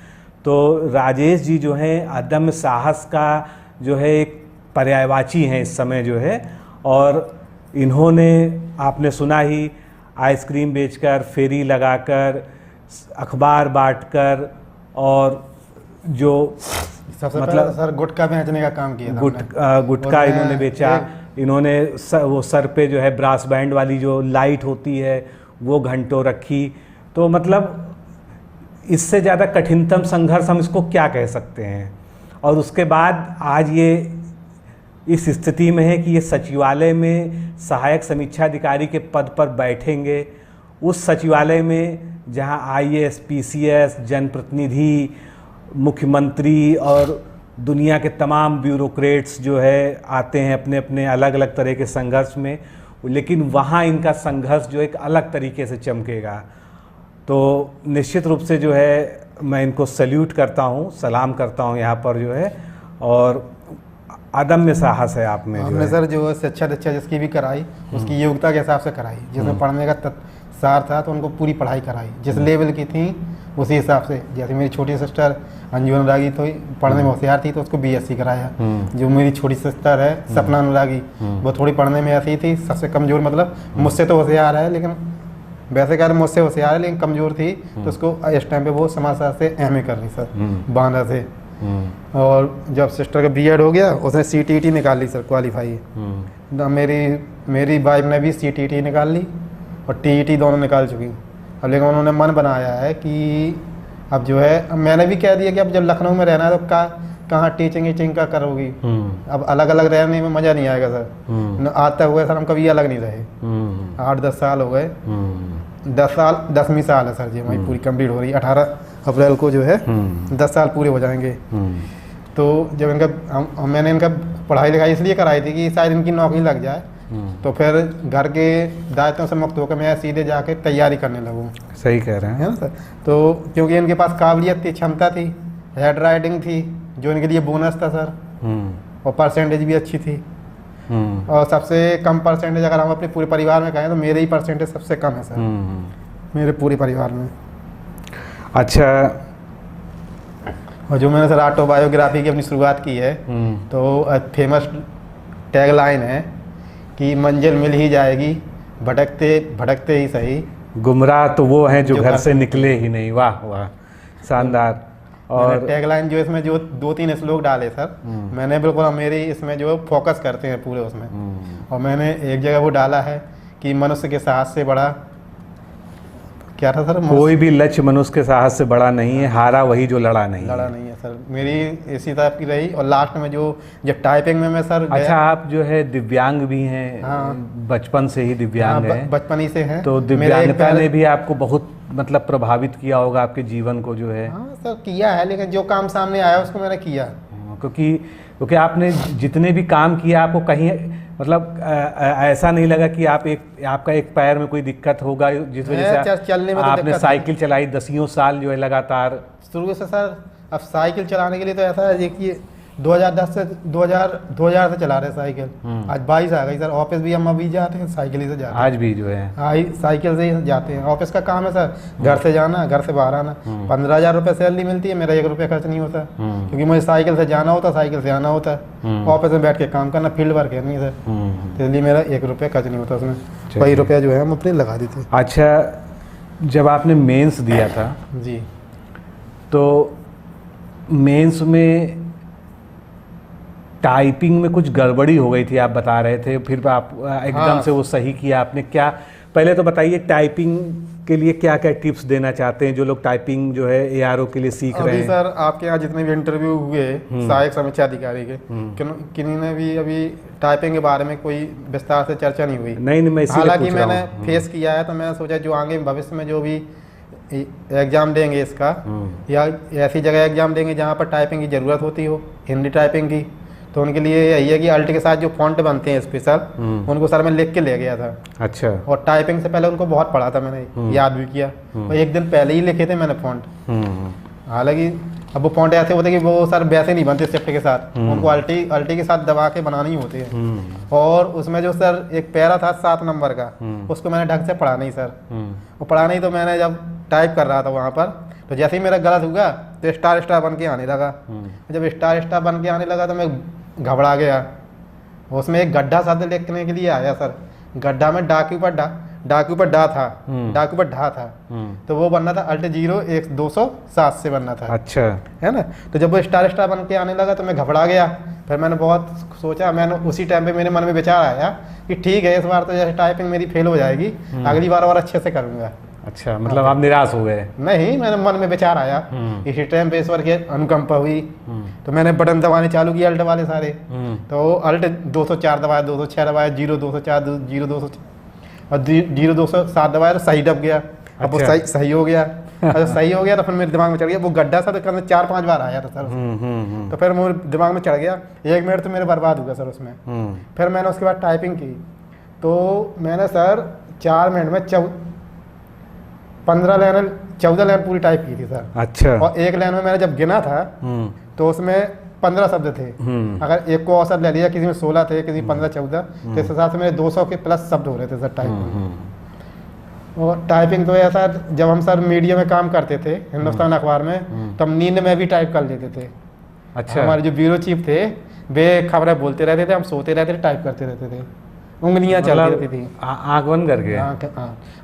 तो राजेश जी जो हैं अदम्य साहस का जो है एक पर्यायवाची हैं इस समय जो है, और इन्होंने आपने सुना ही आइसक्रीम बेचकर, फेरी लगाकर, अखबार बांटकर, और जो सबसे मतलब पहले सर गुटखा बेचने का काम किया था गुटखा इन्होंने बेचा। इन्होंने वो सर पे जो है ब्रास बैंड वाली जो लाइट होती है वो घंटों रखी। तो मतलब इससे ज़्यादा कठिनतम संघर्ष हम इसको क्या कह सकते हैं। और उसके बाद आज ये इस स्थिति में है कि ये सचिवालय में सहायक समीक्षा अधिकारी के पद पर बैठेंगे, उस सचिवालय में जहां IAS, PCS, जनप्रतिनिधि, मुख्यमंत्री और दुनिया के तमाम ब्यूरोक्रेट्स जो है आते हैं अपने अपने अलग अलग तरह के संघर्ष में, लेकिन वहाँ इनका संघर्ष जो एक अलग तरीके से चमकेगा। तो निश्चित रूप से जो है मैं इनको सैल्यूट करता हूँ, सलाम करता हूँ यहाँ पर जो है, और अदम्य साहस है आप में। हमने सर जो शिक्षा दीक्षा जिसकी भी कराई उसकी योग्यता के हिसाब से कराई, जिसमें पढ़ने का सार था तो उनको पूरी पढ़ाई कराई जिस लेवल की थी उसी हिसाब से। जैसे मेरी छोटी सिस्टर अंजू अनुरागी तो पढ़ने में होशियार थी तो उसको BSc कराया। जो मेरी छोटी सिस्टर है सपना अनुरागी, वो थोड़ी पढ़ने में ऐसी थी, सबसे कमज़ोर, मतलब मुझसे तो होशियार है लेकिन वैसे कह रहे मुझसे होशियार है लेकिन कमज़ोर थी, तो उसको इस टाइम पे वो समाजशास्त्र से MA कर रही सर बांदा से। और जब सिस्टर का B.Ed हो गया उसने CTET निकाल ली सर, क्वालिफाई। मेरी वाइफ ने भी CTET निकाल ली और TET दोनों निकाल चुकी। अब लेकिन उन्होंने मन बनाया है कि अब जो है, मैंने भी कह दिया कि अब जब लखनऊ में रहना है तो कहाँ टीचिंग का करोगी। अब अलग अलग रहने में मज़ा नहीं आएगा सर। आज तक हुए सर हम कभी अलग नहीं रहे, 8-10 साल हो गए। 10वीं साल है सर जी हमारी पूरी कंप्लीट हो रही है। 18 अप्रैल को जो है 10 साल पूरे हो जाएंगे। तो जब इनका मैंने इनका पढ़ाई लिखाई इसलिए कराई थी कि शायद इनकी नौकरी लग जाए, तो फिर घर के दायित्वों से मुक्त होकर मैं सीधे जाके तैयारी करने लगूँ। सही कह रहे हैं, है ना सर। तो क्योंकि इनके पास काबिलियत थी, क्षमता थी, हेड राइटिंग थी जो इनके लिए बोनस था सर, और परसेंटेज भी अच्छी थी। और सबसे कम परसेंटेज अगर हम अपने पूरे परिवार में कहें तो मेरे ही परसेंटेज सबसे कम है सर मेरे पूरे परिवार में। अच्छा, और जो मैंने सर ऑटोबायोग्राफी की अपनी शुरुआत की है तो फेमस टैगलाइन है कि मंजिल मिल ही जाएगी, भटकते भटकते ही सही, गुमराह तो वो हैं जो घर से निकले ही नहीं। वाह वाह, शानदार। और टैगलाइन जो इसमें जो 2-3 श्लोक डाले सर, मैंने बिल्कुल मेरी इसमें जो फोकस करते हैं पूरे उसमें। और मैंने एक जगह वो डाला है कि मनुष्य के साहस से बड़ा क्या था सर, कोई भी लक्ष्य मनुष्य के साहस से बड़ा नहीं है, हारा वही जो लड़ा नहीं है सर। मेरी इसी टाइप की रही। और लास्ट में जो टाइपिंग में मैं सर अच्छा, आप जो है दिव्यांग भी हैं। हाँ, बचपन से ही दिव्यांग हैं। बचपन ही से हैं। तो दिव्यांगता ने भी आपको बहुत मतलब प्रभावित किया होगा आपके जीवन को जो है। हाँ सर किया है, लेकिन जो काम सामने आया उसको मैंने किया। क्योंकि आपने जितने भी काम किया आपको कहीं मतलब ऐसा नहीं लगा कि आपका एक पैर में कोई दिक्कत होगा जिस वजह से चलने में आपने साइकिल चलाई 10 साल जो है लगातार। शुरू से सर अब साइकिल चलाने के लिए तो ऐसा है देखिए 2010 से 2000 से चला रहे साइकिल, आज 22 आ गई सर। ऑफिस भी हम अभी जाते हैं साइकिल ही से जाते हैं, आज भी जो है हाँ साइकिल से ही जाते हैं। ऑफिस का काम है सर, घर से जाना घर से बाहर आना। 15,000 रुपये सैलरी मिलती है, मेरा 1 रुपया खर्च नहीं होता क्योंकि मुझे साइकिल से जाना होता, साइकिल से आना होता है। ऑफिस में बैठ के काम करना, फील्ड वर्क है नहीं सर, तो इसलिए मेरा 1 रुपया खर्च नहीं होता उसमें। वही रुपया जो है हम अपने लगा देते हैं। अच्छा, जब आपने मेंस दिया था जी, तो मेंस में टाइपिंग में कुछ गड़बड़ी हो गई थी आप बता रहे थे, फिर आप एकदम से वो सही किया आपने। क्या, पहले तो बताइए टाइपिंग के लिए क्या क्या टिप्स देना चाहते हैं जो लोग टाइपिंग जो है ARO के लिए सीख रहे हैं। अभी सर आपके यहाँ जितने भी इंटरव्यू हुए सहायक समीक्षा अधिकारी के, किन्हीं ने भी अभी टाइपिंग के बारे में कोई विस्तार से चर्चा नहीं हुई। नहीं, हालांकि मैंने फेस किया है, तो मैंने सोचा जो आगे भविष्य में जो भी एग्ज़ाम देंगे इसका, या ऐसी जगह एग्ज़ाम देंगे जहाँ पर टाइपिंग की ज़रूरत होती हो, हिंदी टाइपिंग की, तो उनके लिए यही है कि अल्ट के साथ जो फॉन्ट बनते हैं स्पेशल, उनको सर मैं लिख के ले गया था। अच्छा। और टाइपिंग से पहले उनको बहुत पढ़ा था मैंने, याद भी किया, और एक दिन पहले ही लिखे थे मैंने फॉन्ट। हालांकि अब वो फॉन्ट ऐसे होते हैं कि वो सर वैसे नहीं बनते शिफ्ट के साथ, उनको अल्टी के साथ दबा के बनाने ही होते हैं। और उसमें जो सर एक पैरा था 7 नंबर का, उसको मैंने ढंग से पढ़ा नहीं सर। वो पढ़ा नहीं, तो मैंने जब टाइप कर रहा था वहाँ पर, तो जैसे ही मेरा गलत हुआ तो स्टार स्टार बन के आने लगा। जब स्टार स्टार बन के आने लगा तो मैं घबरा गया। उसमें एक गड्ढा शब्द लिखने के लिए आया सर, गड्ढा में डाकू पर डा था, डाकू पर ढा था, तो वो बनना था अल्ट 01207 से बनना था। अच्छा। है ना। तो जब वो स्टार स्टार बन के आने लगा तो मैं घबरा गया। फिर मैंने बहुत सोचा, मैंने उसी टाइम पे मेरे मन में विचार आया कि ठीक है, इस बार तो जैसे टाइपिंग मेरी फेल हो जाएगी, अगली बार और अच्छे से करूँगा। अच्छा, मतलब आप निराश हो गए? नहीं, मैंने मन में विचार आया, इसी टाइम पे ईश्वर की अनुकंपा हुई, तो मैंने बटन दबाने चालू किया अल्ट वाले सारे। तो अल्ट 204 दबाया, 206 दबाया, 0204, 0204 और 0207 दबाया, तो सही दब गया। अब वो सही हो गया। जब सही हो गया तो फिर मेरे दिमाग में चढ़ गया, वो गड्ढा सा करने 4-5 बार आया था सर। तो फिर मेरे दिमाग में चढ़ गया, 1 मिनट तो मेरे बर्बाद हो गया सर उसमें। फिर मैंने उसके बाद टाइपिंग की, तो मैंने सर 4 मिनट में 14 लाइन पूरी टाइप की थी सर। अच्छा। और एक लाइन में मैंने जब गिना था तो उसमें 15 शब्द थे। अगर एक को औसत ले लिया, किसी में 16 थे, किसी 15-14, तो इस हिसाब से मेरे 200 के प्लस शब्द हो रहे थे सर टाइपिंग। और टाइपिंग तो ऐसा, जब हम सर मीडिया में काम करते थे हिंदुस्तान अखबार में, तो हम नींद में भी टाइप कर लेते थे। अच्छा। हमारे जो ब्यूरो चीफ थे वे खबरें बोलते रहते थे, हम सोते रहते थे, टाइप करते रहते थे, उंगलियां चलती रहती थी आँख बंद करके। हाँ।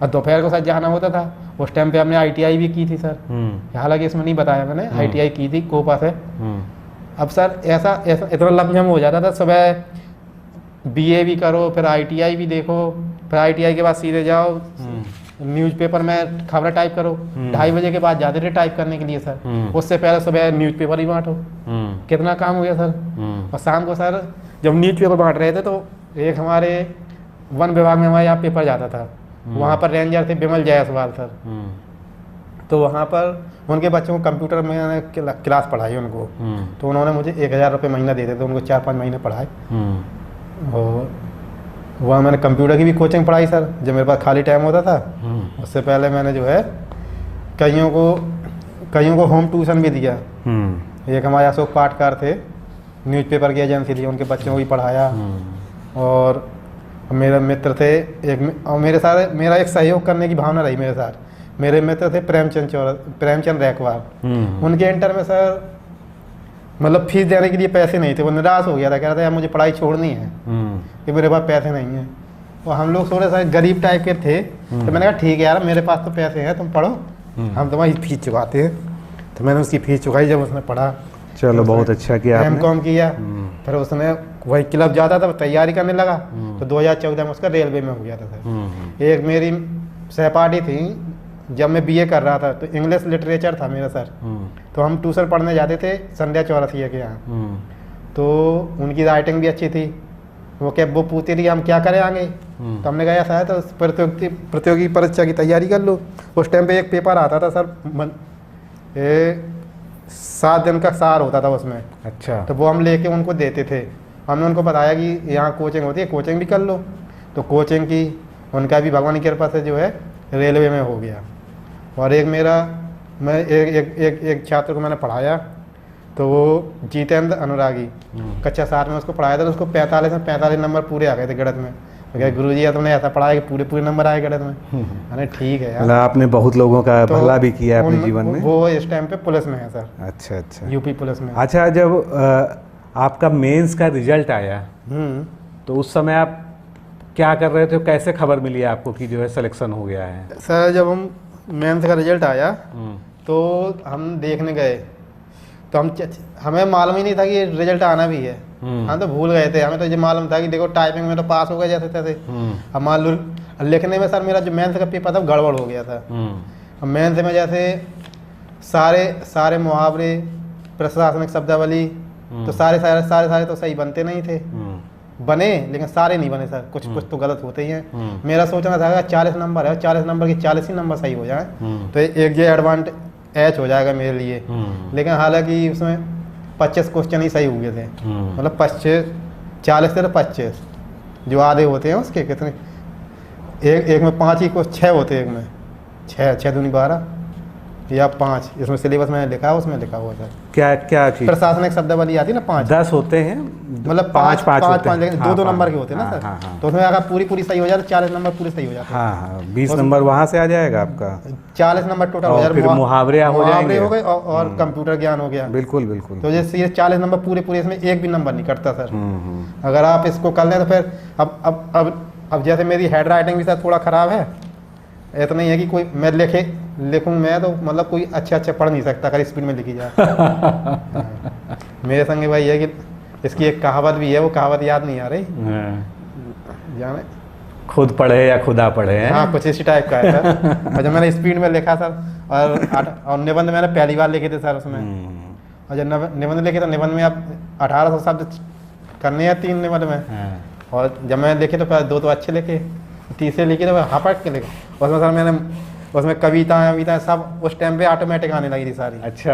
और दोपहर को सर जाना होता था, उस टाइम पे हमने ITI भी की थी सर। हालांकि इसमें नहीं बताया मैंने, ITI की थी कोपा से। अब सर ऐसा इतना लम्हम हो जाता था, सुबह BA भी करो, फिर ITI भी देखो, फिर ITI के बाद सीधे जाओ न्यूज़पेपर में खबर टाइप करो। 2:30 बजे के बाद जाते थे टाइप करने के लिए सर। उससे पहले सुबह न्यूज़पेपर ही बांटो। कितना काम हो गया सर। और शाम को सर जब न्यूज़पेपर बांट रहे थे, तो एक हमारे वन विभाग में हमारे यहाँ पेपर जाता था, वहाँ पर रेंजर थे विमल जायसवाल सर। तो वहाँ पर उनके बच्चों को कंप्यूटर में मैंने क्लास पढ़ाई उनको, तो उन्होंने मुझे 1000 रुपये महीना देते थे, उनको 4-5 महीने पढ़ाए। और वहाँ मैंने कंप्यूटर की भी कोचिंग पढ़ाई सर, जब मेरे पास खाली टाइम होता था। उससे पहले मैंने जो है कईयों को होम ट्यूशन भी दिया। एक हमारे अशोक पाटकार थे, न्यूज़पेपर की एजेंसी थी, उनके बच्चों को भी पढ़ाया। और मेरे मित्र थे एक, और मेरा एक सहयोग करने की भावना रही मेरे साथ। मेरे मित्र थे प्रेमचंद रैकवार। उनके इंटर में सर मतलब फीस देने के लिए पैसे नहीं थे, वो निराश हो गया था, कह रहा था यार मुझे पढ़ाई छोड़नी है कि मेरे पास पैसे नहीं हैं। और हम लोग थोड़े सा गरीब टाइप के थे, तो मैंने कहा ठीक है यार, मेरे पास तो पैसे हैं, तुम पढ़ो, हम तुम्हारी फीस चुकाते हैं। तो मैंने उसकी फीस चुकाई, जब उसने पढ़ा। चलो, बहुत अच्छा किया आपने। M.Com किया। फिर उसने वही क्लब जाता था, तैयारी करने लगा। तो 2014 में उसका रेलवे में हो गया था सर। एक मेरी सहपाठी थी, जब मैं BA कर रहा था, तो इंग्लिश लिटरेचर था मेरा सर। तो हम ट्यूशन पढ़ने जाते थे संध्या चौरसिया के यहाँ। तो उनकी राइटिंग भी अच्छी थी। वो पूछती थी हम क्या करें आगे, तो हमने कहा शायद तो प्रतियोगी परीक्षा की तैयारी कर लो। उस टाइम पे एक पेपर आता था सर, 7 दिन का सार होता था उसमें। अच्छा। तो वो हम लेके उनको देते थे। हमने उनको बताया कि यहाँ कोचिंग होती है, कोचिंग भी कर लो। तो कोचिंग की, उनका भी भगवान की कृपा से जो है रेलवे में हो गया। और मैं एक छात्र को मैंने पढ़ाया, तो वो जितेंद्र अनुरागी, कक्षा 7 में उसको पढ़ाया था। तो उसको 45 नंबर पूरे आ गए थे गणित में। गुरु जी तुमने ऐसा पढ़ाया कि पूरे नंबर आए गणित में। अरे ठीक है यार, आपने बहुत लोगों का तो भला भी किया अपने जीवन में। वो इस टाइम पे पुलिस में है सर। अच्छा अच्छा, यूपी पुलिस में। अच्छा, जब आपका मेंस का रिजल्ट आया, तो उस समय आप क्या कर रहे थे, कैसे खबर मिली आपको कि जो है सिलेक्शन हो गया है? सर जब हम मेंस का रिजल्ट आया तो हम देखने गए, तो हमें मालूम ही नहीं था कि रिजल्ट आना भी है। हम तो भूल गए थे, हमें तो ये मालूम था कि देखो टाइपिंग में तो पास हो गए जैसे तैसे। अब मान लो लिखने में सर मेरा जो मेंस का पेपर था गड़बड़ हो गया था। अब मेंस में जैसे सारे मुहावरे, प्रशासनिक शब्दावली, तो सारे तो सही बनते नहीं थे। बने लेकिन सारे नहीं बने सर, कुछ तो गलत होते ही हैं। मेरा सोचना था 40 नंबर है, 40 नंबर के 40 ही नंबर सही हो जाए तो एक ये एडवांटेज हो जाएगा मेरे लिए। लेकिन हालांकि उसमें 25 क्वेश्चन ही सही हुए थे। मतलब 40 थे तो 25 जो आधे होते हैं उसके कितने, एक में 5 ही क्वेश्चन 6 होते हैं, एक में 6 दूनी 12 या 5, इसमें सिलेबस में लिखा है, उसमें लिखा हुआ था। क्या क्या चीज? प्रशासनिक शब्दावली आती है ना 5, 10 होते हैं, मतलब 5 लेकिन 2 नंबर के होते हैं ना सर। हाँ। तो उसमें अगर पूरी सही हो जाए तो 40 नंबर पूरे सही हो जाते हैं। हाँ, 20 नंबर वहाँ से आ जाएगा आपका, 40 नंबर टोटल हो और जाए। फिर मुहावरे हो जाएंगे, हो गए और कंप्यूटर ज्ञान हो गया। बिल्कुल बिल्कुल। तो जैसे ये 40 नंबर पूरे इसमें एक भी नंबर नहीं कटता सर। अगर आप इसको कर लें तो फिर अब जैसे मेरी हैंड राइटिंग भी सर थोड़ा ख़राब है, इतना ही है कि कोई मैं लिखूँ मैं तो मतलब कोई अच्छे पढ़ नहीं सकता अगर स्पीड में लिखी जाए। मेरे संग भाई है कि इसकी एक कहावत भी है, वो कहावत याद नहीं आ रही, जाने खुद पढ़े या खुदा पढ़े हैं। हाँ, कुछ इसी टाइप का है सर। और जब मैंने स्पीड में लिखा सर, और निबंध मैंने पहली बार लिखे थे सर उसमें, और जब निबंध लिखे तो निबंध में अब 1800 शब्द करने हैं 3 निबंध में, और जब मैंने लिखे तो पहले 2 तो अच्छे लिखे, तीसरे लिखे तो हापट के लिखे। उसमें सर मैंने उसमें कविताएं सब उस टाइम पे ऑटोमेटिक आने लगी थी सारी। अच्छा।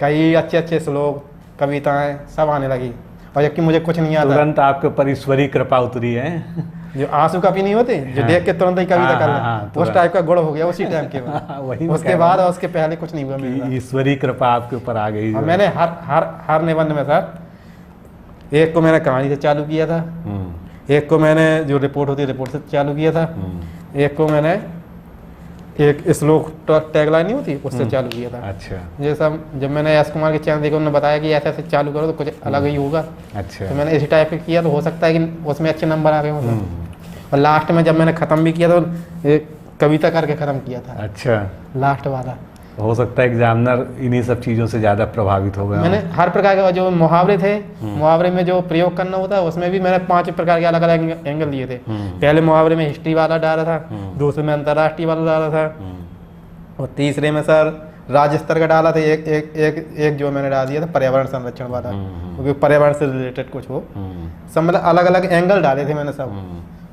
कई अच्छे श्लोक कविताएं सब आने लगी, और जबकि मुझे कुछ नहीं आता। तुरंत आपके ऊपर ईश्वरी कृपा उतरी है। जो आंसू कभी नहीं होते जो देख के तुरंत ही कविता कर ले, उस टाइप का गुण हो गया उसी टाइम के बाद। उसके बाद और उसके पहले कुछ नहीं हुआ मेरे साथ। ईश्वरी कृपा आपके ऊपर आ गई। मैंने हर निबंध में सर, एक को मैंने कहानी से चालू किया था, एक को मैंने जो रिपोर्ट होती है रिपोर्ट से चालू किया था, एक को मैंने एक श्लोक टैगलाइन नहीं होती उससे चालू किया था। अच्छा। ये सब जब मैंने एस कुमार के चैनल देखा, उन्होंने बताया कि ऐसे चालू करो तो कुछ अलग ही होगा। अच्छा। तो मैंने इसी टाइप का किया, तो हो सकता है कि उसमें अच्छे नंबर आ गए हों। और लास्ट में जब मैंने ख़त्म भी किया तो एक कविता करके ख़त्म किया था। अच्छा। लास्ट वाला हो सकता है एग्जामिनर इन्हीं सब चीज़ों से ज़्यादा प्रभावित हो गया। मैंने हर प्रकार के जो मुहावरे थे, मुहावरे में जो प्रयोग करना होता है उसमें भी मैंने 5 प्रकार के अलग अलग एंगल लिए थे। पहले मुहावरे में हिस्ट्री वाला डाला था, दूसरे में अंतर्राष्ट्रीय वाला डाला था, और तीसरे में सर राज्य स्तर का डाला था। एक जो मैंने डाल दिया था पर्यावरण संरक्षण वाला, क्योंकि पर्यावरण से रिलेटेड कुछ हो। सब मतलब अलग अलग एंगल डाले थे मैंने सब।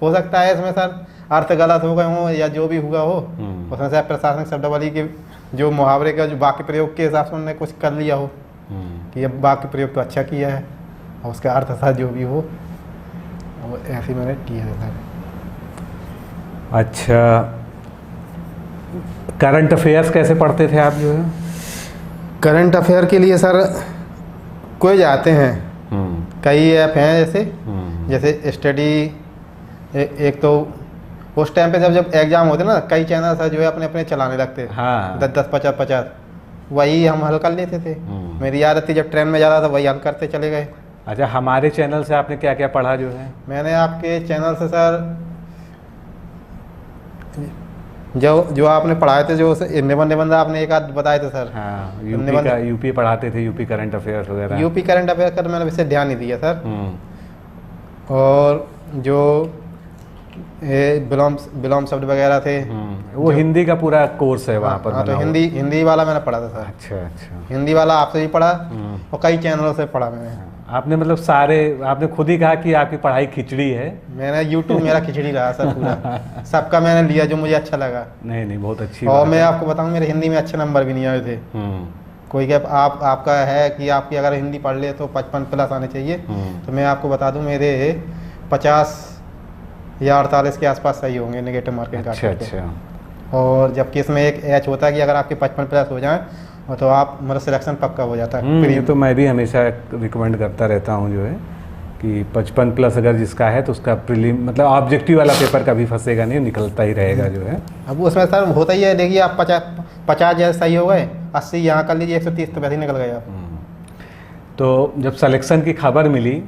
हो सकता है इसमें सर अर्थ गलत हो गए हों या जो भी हुआ हो, उसमें से प्रशासनिक शब्दावली के जो मुहावरे का जो वाक्य प्रयोग के हिसाब से उन्होंने कुछ कर लिया हो कि ये वाक्य प्रयोग तो अच्छा किया है, और उसका अर्थ था जो भी हो, वो ऐसे मैंने किया था। अच्छा, करंट अफेयर्स कैसे पढ़ते थे आप जो है? करंट अफेयर के लिए सर कोई जाते हैं, कई ऐप हैं जैसे स्टडी, एक तो उस टाइम पे जब एग्जाम होते ना, कई चैनल सर जो है अपने चलाने लगते। हाँ। 10 50 वही हम हल कर लेते थे। मेरी आदत थी जब ट्रेन में जा रहा था वही हल करते चले गए। अच्छा, हमारे चैनल से आपने क्या क्या पढ़ा जो है? मैंने आपके चैनल से सर जो आपने पढ़ाए थे, जो निबंध आपने एक आध बताए थे सर। हाँ, यूपी पढ़ाते थे, यूपी करंट अफेयर्स वगैरह। यूपी करंट अफेयर का मैंने वैसे ध्यान नहीं दिया सर। और जो विलोम शब्द वगैरह थे, वो हिंदी का पूरा कोर्स है वहाँ पर। हाँ, तो हिंदी वाला मैंने पढ़ा था सर। अच्छा। हिंदी वाला आपसे भी पढ़ा और कई चैनलों से पढ़ा मैंने। आपने मतलब आपने खुद ही कहा कि आपकी पढ़ाई खिचड़ी है। मैंने यूट्यूब मेरा खिचड़ी रहा सर पूरा। सबका मैंने लिया जो मुझे अच्छा लगा। नहीं, बहुत अच्छी। और मैं आपको बताऊँ, मेरे हिंदी में अच्छे नंबर भी नहीं आए थे। कोई क्या आपका है कि आपकी अगर हिंदी पढ़ ले तो 55+ आने चाहिए, तो मैं आपको बता दूं मेरे 50 या 48 के आसपास सही होंगे नेगेटिव मार्किंग। अच्छा। और जबकि इसमें एक एच होता है कि अगर आपके 55+ हो जाए तो आप मतलब सिलेक्शन पक्का हो जाता है। ये तो मैं भी हमेशा रिकमेंड करता रहता हूँ जो है कि 55+ अगर जिसका है तो उसका प्रीलिम मतलब ऑब्जेक्टिव वाला पेपर कभी फंसेगा नहीं, निकलता ही रहेगा जो है। अब उसमें सर होता ही है, देखिए आप 50 जैसे सही हो गए, 80 यहाँ कर लीजिए, 130 तो वैसे ही निकल गए आप। तो जब सिलेक्शन की खबर मिली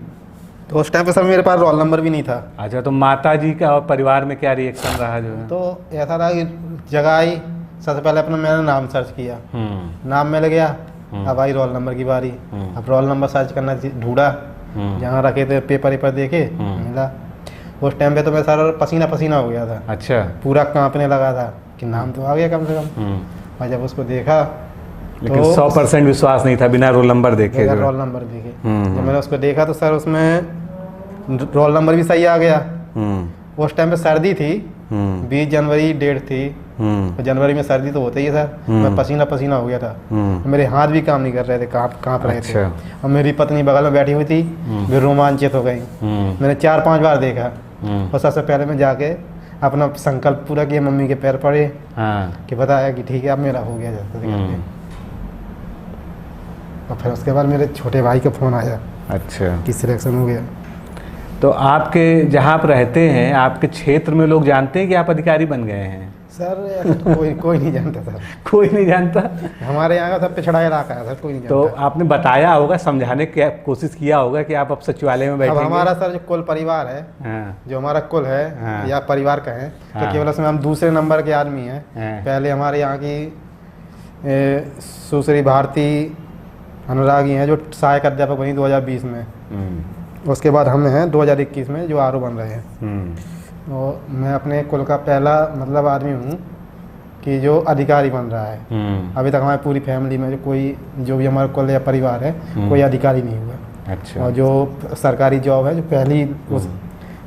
तो उस टाइम पे सर मेरे पास रोल नंबर भी नहीं था। अच्छा, तो माता जी का और परिवार में क्या रिएक्शन रहा जो है? तो ऐसा रहा कि जगह आई, सबसे पहले अपना मैंने नाम सर्च किया, नाम मिल गया। अब आई रोल नंबर की बारी। अब रोल नंबर सर्च करना ढूंढा, जहाँ रखे थे पेपर देखे, मिला। उस टाइम पे तो मैं सारा पसीना हो गया था। अच्छा। पूरा कांपने लगा था कि नाम तो आ गया कम से कम। और जब उसको देखा, लेकिन 100% विश्वास नहीं था बिना रोल नंबर देखे। रोल नंबर देखे जब मैंने उसको देखा तो सर उसमें रोल नंबर भी सही आ गया। उस टाइम पे सर्दी थी 20 जनवरी डेट थी, तो जनवरी में सर्दी तो होती ही है सर। मैं पसीना पसीना हो गया था, मेरे हाथ भी काम नहीं कर रहे थे, कांप रहे थे। और मेरी पत्नी बगल में बैठी हुई थी, वे रोमांचित हो गई। मैंने 4-5 बार देखा, और सबसे पहले मैं जाके अपना संकल्प पूरा किया, मम्मी के पैर पड़े कि बताया कि ठीक है अब मेरा हो गया जैसे करके। और फिर उसके बाद मेरे छोटे भाई का फ़ोन आया, अच्छा, कि सिलेक्शन हो गया। तो आपके जहाँ आप रहते हैं, आपके क्षेत्र में लोग जानते हैं कि आप अधिकारी बन गए हैं? सर ऐसा तो कोई नहीं जानता सर। कोई नहीं जानता? हमारे यहाँ का सब पिछड़ा इलाका है सर, कोई नहीं जानता। तो आपने बताया होगा, समझाने की कोशिश किया होगा कि आप अब सचिवालय में बैठेंगे? अब हमारा सर जो कुल परिवार है, जो हमारा कुल है या परिवार का है, तो केवल उसमें हम दूसरे नंबर के आदमी हैं। पहले हमारे यहाँ की सुश्री भारती अनुरागी हैं, जो सहायक अध्यापक बनी 2020 में। उसके बाद हम हैं 2021 में जो आरओ बन रहे हैं। और मैं अपने कुल का पहला मतलब आदमी हूँ कि जो अधिकारी बन रहा है। अभी तक हमारी पूरी फैमिली में जो भी हमारा कुल या परिवार है, कोई अधिकारी नहीं हुआ। अच्छा। और जो सरकारी जॉब है, जो पहली उस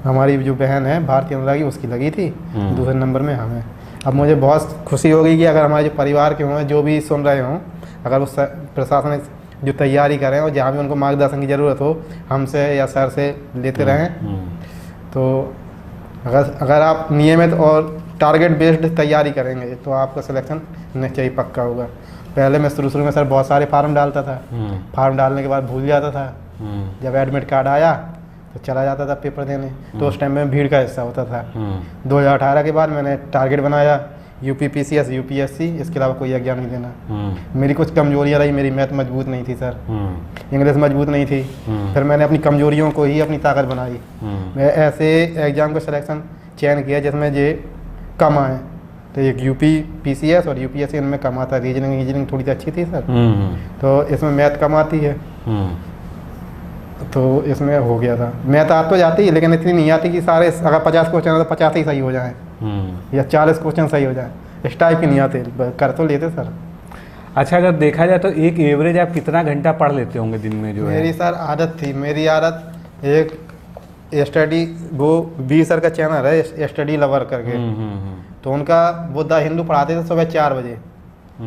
हमारी जो बहन है भारती अनुरागी, उसकी लगी थी, दूसरे नंबर में हमें। अब मुझे बहुत खुशी होगी कि अगर हमारे जो परिवार के हों, जो भी सुन रहे हों, अगर उस प्रशासनिक जो तैयारी करें और जहाँ भी उनको मार्गदर्शन की ज़रूरत हो, हमसे या सर से लेते रहें। तो अगर आप नियमित और टारगेट बेस्ड तैयारी करेंगे तो आपका सिलेक्शन निश्चय ही पक्का होगा। पहले मैं शुरू में सर बहुत सारे फार्म डालता था, फार्म डालने के बाद भूल जाता था। जब एडमिट कार्ड आया तो चला जाता था पेपर देने, तो उस टाइम में भीड़ का हिस्सा होता था। 2018 के बाद मैंने टारगेट बनाया UPPCS UPSC, इसके अलावा कोई एग्जाम नहीं देना। मेरी कुछ कमजोरियाँ रही, मेरी मैथ मजबूत नहीं थी सर, इंग्लिश मजबूत नहीं थी। फिर मैंने अपनी कमजोरियों को ही अपनी ताकत बनाई। मैं ऐसे एग्ज़ाम का सिलेक्शन चयन किया जिसमें ये कम आए। तो एक UPPCS और UPSC इनमें कम आता। रीजनिंग थोड़ी सी अच्छी थी सर, तो इसमें मैथ कम आती है, तो इसमें हो गया था। मैथ आ तो जाती है, लेकिन इतनी नहीं आती कि सारे अगर 50 क्वेश्चन है तो 50 ही सही हो जाए, या 40 क्वेश्चन सही हो जाए, इस टाइप की नहीं आते। कर तो लेते सर। अच्छा, अगर देखा जाए तो एक एवरेज आप कितना घंटा पढ़ लेते होंगे दिन में? जो मेरी सर आदत थी, मेरी आदत एक स्टडी, वो बी सर का चैनल है स्टडी लवर करके, तो उनका वो द हिंदू पढ़ाते थे सुबह 4 बजे।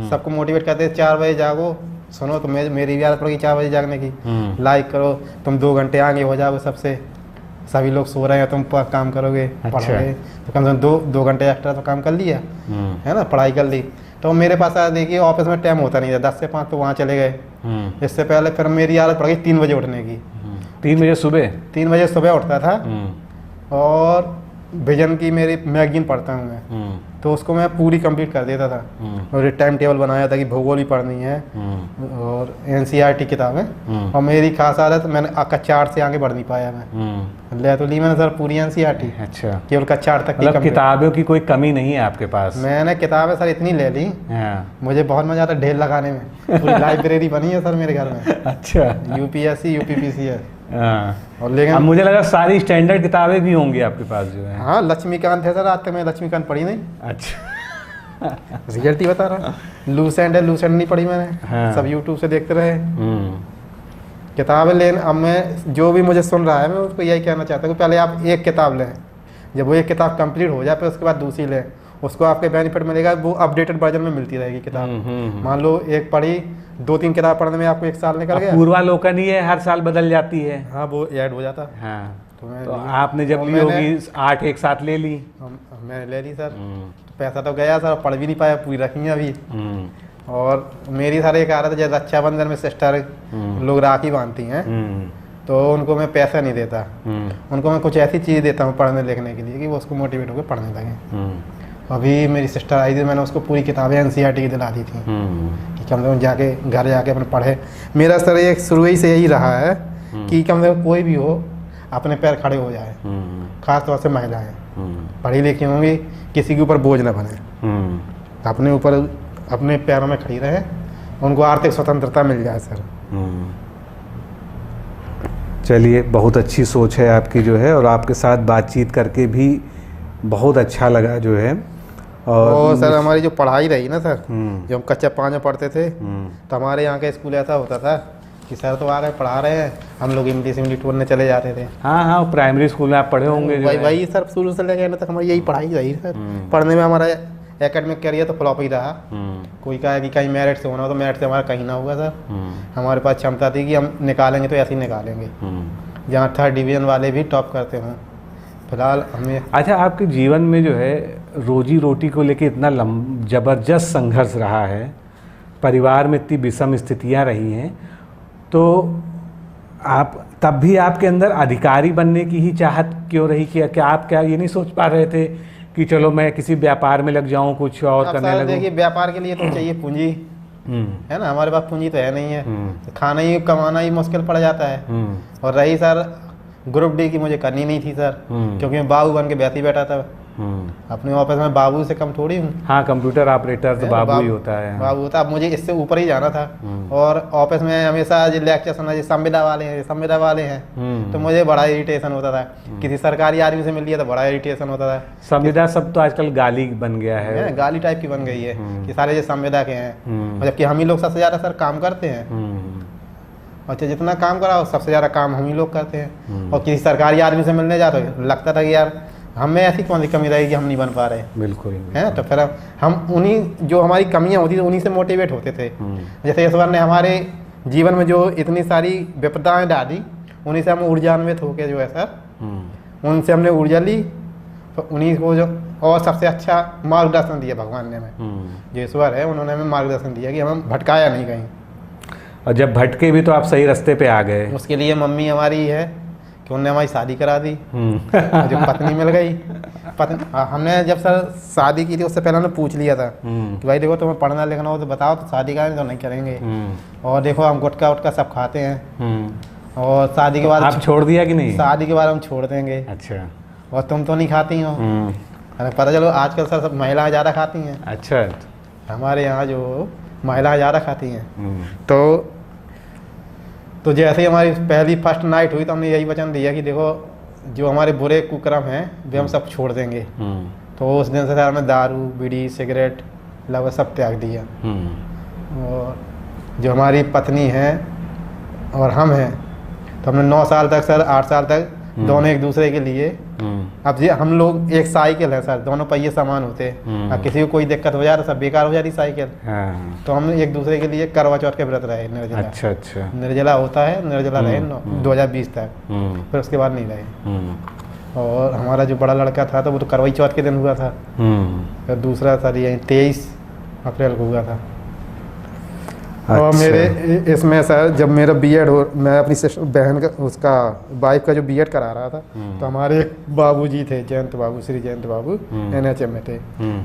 सबको मोटिवेट करते थे 4 बजे जागो, सुनो। तो मेरी भी आदत पड़ गई 4 बजे जागने की। लाइक करो, तुम 2 घंटे आगे हो जाओगे सबसे। सभी लोग सो रहे हैं, तुम काम करोगे, पढ़ोगे, तो कम से कम 2 घंटे एक्स्ट्रा तो काम कर लिया, है ना, पढ़ाई कर ली। तो मेरे पास देखिए ऑफिस में टाइम होता नहीं था, 10 से 5 तो वहाँ चले गए। इससे पहले फिर मेरी आदत पड़ गई 3 बजे उठने की। 3 बजे सुबह? 3 बजे सुबह उठता था। और विजन की मेरी मैगजीन पढ़ता हूँ मैं, तो उसको मैं पूरी कंप्लीट कर देता था। और एक टाइम टेबल बनाया था कि भूगोल भी पढ़नी है और NCERT किताबें। और मेरी खास आदत, मैंने कक्षा 8 से आगे बढ़ नहीं पाया मैं। ले तो ली मैंने सर पूरी NCERT। अच्छा, केवल कक्षा 8 तक की। मतलब किताबों की कोई कमी नहीं है आपके पास? मैंने किताबें सर इतनी ले ली, मुझे बहुत मजा आता ढेर लगाने में। पूरी लाइब्रेरी बनी है सर मेरे घर में। अच्छा। UPSC UPPCS। और लेकिन अब मुझे लगा सारी स्टैंडर्ड किताबें भी होंगी आपके पास जो है। हाँ, लक्ष्मीकांत है सर, आज तक मैं लक्ष्मीकांत पढ़ी नहीं। अच्छा। रिजल्ट ही बता रहा। लूसेंट है, लूसेंट नहीं पढ़ी मैंने। सब यूट्यूब से देखते रहे किताबें। लेकिन अब मैं जो भी मुझे सुन रहा है, मैं उसको यही कहना चाहता हूँ कि पहले आप एक किताब लें, जब वो एक किताब कंप्लीट हो जाए फिर उसके बाद दूसरी लें, उसको आपके बेनिफिट मिलेगा। वो अपडेटेड वर्जन में मिलती रहेगी किताब। मान लो एक पढ़ी, 2-3 किताब पढ़ने में आपको 1 साल निकल गया। पूर्वालोकन ही है, हर साल बदल जाती है। हाँ, वो ऐड हो जाता। हाँ, तो आपने जब ली होगी 8 एक साथ ले ली? मैंने ले ली सर। पैसा तो गया सर, पढ़ भी नहीं पाया, पूरी रखी है अभी। और मेरी सर एक आदत है, जैसे रक्षाबंधन में सिस्टर लोग राखी बांधती हैं, तो उनको मैं पैसा नहीं देता। उनको मैं कुछ ऐसी चीज़ देता हूँ पढ़ने लिखने के लिए कि वो उसको मोटिवेट होकर पढ़ने लगे। अभी मेरी सिस्टर आई थी, मैंने उसको पूरी किताबें NCERT की दिला दी थी कि कम से कम जाके घर जाके अपने पढ़े। मेरा सर एक शुरू ही से यही रहा है कि कम से कम कोई भी हो अपने पैर खड़े हो जाए, खास तौर से महिलाएं पढ़ी लिखी होंगी, किसी के ऊपर बोझ न बने, अपने ऊपर अपने पैरों में खड़ी रहे, उनको आर्थिक स्वतंत्रता मिल जाए सर। चलिए, बहुत अच्छी सोच है आपकी जो है, और आपके साथ बातचीत करके भी बहुत अच्छा लगा जो है। और सर हमारी जो पढ़ाई रही ना सर, जब हम कक्षा 5 में पढ़ते थे, तो हमारे यहाँ का स्कूल ऐसा होता था कि सर तो आ गए पढ़ा रहे हैं, हम लोग इमली से इमली टूरने चले जाते थे। हाँ हाँ, प्राइमरी स्कूल में आप पढ़े होंगे जो वही है। वही सर, शुरू से लेकर तक हमारी यही पढ़ाई रही सर। पढ़ने में हमारा एकेडमिक करियर तो फ्लॉप ही रहा। कोई कहा कि कहीं मेरिट से होना हो तो मेरिट से हमारा कहीं ना होगा सर। हमारे पास क्षमता थी कि हम निकालेंगे तो ऐसे ही निकालेंगे, जहाँ 3rd डिवीज़न वाले भी टॉप करते हों। फिलहाल हमें अच्छा, आपके जीवन में जो है रोजी रोटी को लेके इतना ज़बरदस्त संघर्ष रहा है, परिवार में इतनी विषम स्थितियाँ रही हैं, तो आप तब भी आपके अंदर अधिकारी बनने की ही चाहत क्यों रही? कि आप क्या ये नहीं सोच पा रहे थे कि चलो मैं किसी व्यापार में लग जाऊं, कुछ और अब करने सर लगूं? देखिए, व्यापार के लिए तो चाहिए पूंजी, है ना। हमारे पास पूंजी तो है नहीं है, तो खाना ही कमाना ही मुश्किल पड़ जाता है। और रही सर ग्रुप डी की, मुझे करनी नहीं थी सर, क्योंकि मैं बाबू बन के बैठ ही बैठा था अपने ऑफिस में। बाबू से कम थोड़ी हूँ। हाँ, कंप्यूटर ऑपरेटर तो बाबू ही होता है। बाबू होता, अब मुझे इससे ऊपर ही जाना था। और ऑफिस में हमेशा जो लेक्चर सुनना, जो संविदा वाले हैं, तो मुझे बड़ा इरिटेशन होता था। किसी सरकारी आदमी से मिल लिया तो बड़ा इरिटेशन होता था। संविदा सब तो आजकल गाली बन गया है, गाली टाइप की बन गई है कि सारे जो संविदा के हैं, जबकि हम ही लोग सबसे ज़्यादा सर काम करते हैं। अच्छा, जितना काम कराओ सबसे ज़्यादा काम हम ही लोग करते हैं। और किसी सरकारी आदमी से मिलने जाते तो लगता था कि यार हमें ऐसी कौन सी कमी रहेगी कि हम नहीं बन पा रहे। बिल्कुल है, तो फिर हम उन्हीं जो हमारी कमियां होती थी उन्हीं से मोटिवेट होते थे। जैसे ईश्वर ने हमारे जीवन में जो इतनी सारी विपदाएं डाली, उन्हीं से हम ऊर्जान्वित होकर जो है सर, उनसे हमने ऊर्जा ली। तो उन्हीं को जो और सबसे अच्छा मार्गदर्शन दिया भगवान ने हमें, जो ईश्वर है, उन्होंने हमें मार्गदर्शन दिया कि हमें भटकाया नहीं कहीं। और जब भटके भी तो आप सही रास्ते पे आ गए। उसके लिए मम्मी हमारी है कि उन्होंने हमारी शादी करा दी। जो पत्नी मिल गई, हमने जब सर शादी की थी उससे पहले हमने पूछ लिया था कि भाई देखो तुम्हें पढ़ना लिखना हो तो बताओ, तो शादी करेंगे तो नहीं करेंगे। और देखो हम गुटखा उटका सब खाते हैं, और शादी के बाद आप छोड़ दिया कि नहीं? शादी के बाद हम छोड़ देंगे। अच्छा। और तुम तो नहीं खाती हो। अरे पता चलो आजकल सर सब महिलाएं ज़्यादा खाती हैं। अच्छा। हमारे यहाँ जो महिलाएं ज़्यादा खाती हैं। तो जैसे ही हमारी पहली फर्स्ट नाइट हुई तो हमने यही वचन दिया कि देखो जो हमारे बुरे कुकर्म हैं वे हम सब छोड़ देंगे। तो उस दिन से सर हमने दारू, बीड़ी, सिगरेट लगभग सब त्याग दिया। और जो हमारी पत्नी है और हम हैं, तो हमने 9 साल तक सर, 8 साल तक दोनों एक दूसरे के लिए। अब जी हम लोग एक साइकिल है सर, दोनों पहिए समान होते हैं। अब किसी को कोई दिक्कत हो जाए तो सब बेकार हो जाती साइकिल। तो हम एक दूसरे के लिए करवा चौथ के व्रत रहे, निर्जला। अच्छा। निर्जला होता है, निर्जला रहे 2020 तक, फिर उसके बाद नहीं रहे। और हमारा जो बड़ा लड़का था तो वो तो करवाई चौथ के दिन हुआ था। फिर दूसरा सर यही 23 अप्रैल को हुआ था। और मेरे इसमें सर जब मेरा बीएड हो, मैं अपनी बहन का, उसका वाइफ का जो बीएड करा रहा था, तो हमारे बाबूजी थे, जयंत बाबू, श्री जयंत बाबू, NHM में थे।